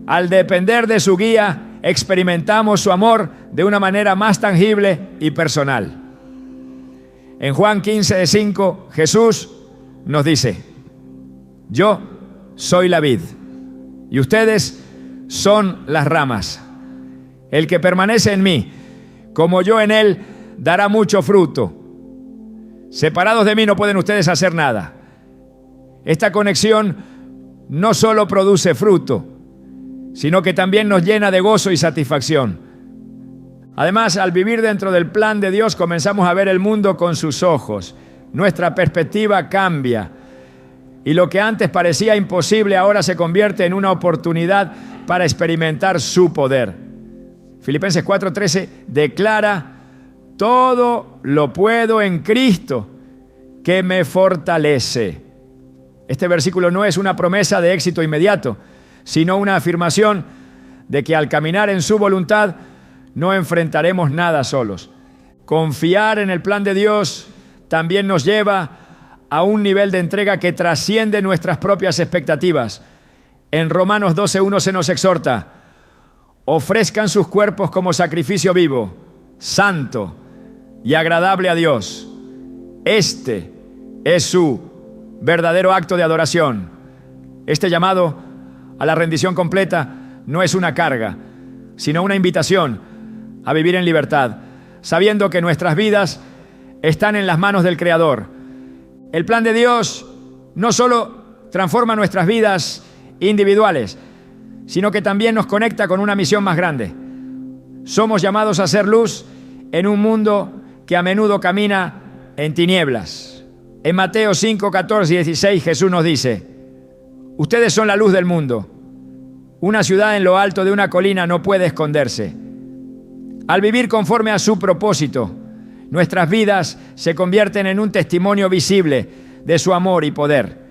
Al depender de su guía, experimentamos su amor de una manera más tangible y personal. En Juan 15:5, Jesús nos dice: yo soy la vid y ustedes son las ramas. El que permanece en mí, como yo en él, dará mucho fruto. Separados de mí no pueden ustedes hacer nada. Esta conexión no solo produce fruto, sino que también nos llena de gozo y satisfacción. Además, al vivir dentro del plan de Dios, comenzamos a ver el mundo con sus ojos. Nuestra perspectiva cambia y lo que antes parecía imposible ahora se convierte en una oportunidad para experimentar su poder. Filipenses 4:13 declara: todo lo puedo en Cristo que me fortalece. Este versículo no es una promesa de éxito inmediato, sino una afirmación de que al caminar en su voluntad no enfrentaremos nada solos. Confiar en el plan de Dios también nos lleva a un nivel de entrega que trasciende nuestras propias expectativas. En Romanos 12:1 se nos exhorta: ofrezcan sus cuerpos como sacrificio vivo, santo y agradable a Dios. Este es su verdadero acto de adoración. Este llamado a la rendición completa no es una carga, sino una invitación a vivir en libertad, sabiendo que nuestras vidas están en las manos del Creador. El plan de Dios no solo transforma nuestras vidas individuales, sino que también nos conecta con una misión más grande. Somos llamados a ser luz en un mundo que a menudo camina en tinieblas. En Mateo 5, 14 y 16 Jesús nos dice: ustedes son la luz del mundo. Una ciudad en lo alto de una colina no puede esconderse. Al vivir conforme a su propósito, nuestras vidas se convierten en un testimonio visible de su amor y poder.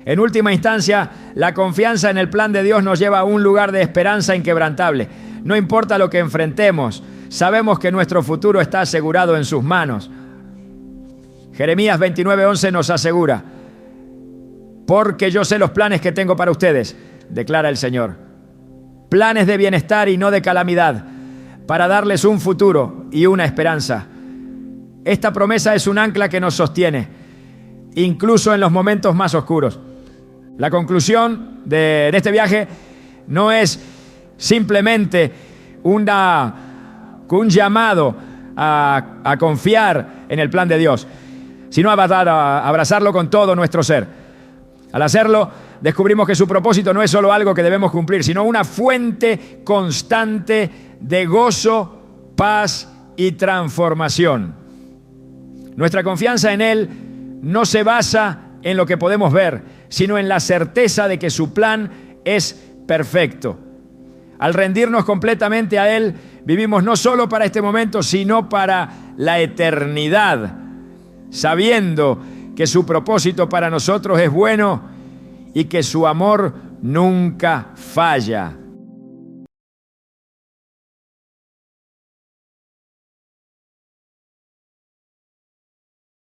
En última instancia, la confianza en el plan de Dios nos lleva a un lugar de esperanza inquebrantable. No importa lo que enfrentemos, sabemos que nuestro futuro está asegurado en sus manos. Jeremías 29:11 nos asegura: porque yo sé los planes que tengo para ustedes, declara el Señor. Planes de bienestar y no de calamidad, para darles un futuro y una esperanza. Esta promesa es un ancla que nos sostiene, incluso en los momentos más oscuros. La conclusión de este viaje no es simplemente un llamado a confiar en el plan de Dios, sino abrazarlo con todo nuestro ser. Al hacerlo, descubrimos que su propósito no es solo algo que debemos cumplir, sino una fuente constante de gozo, paz y transformación. Nuestra confianza en Él no se basa en lo que podemos ver, sino en la certeza de que su plan es perfecto. Al rendirnos completamente a Él, vivimos no solo para este momento, sino para la eternidad, sabiendo que su propósito para nosotros es bueno y que su amor nunca falla.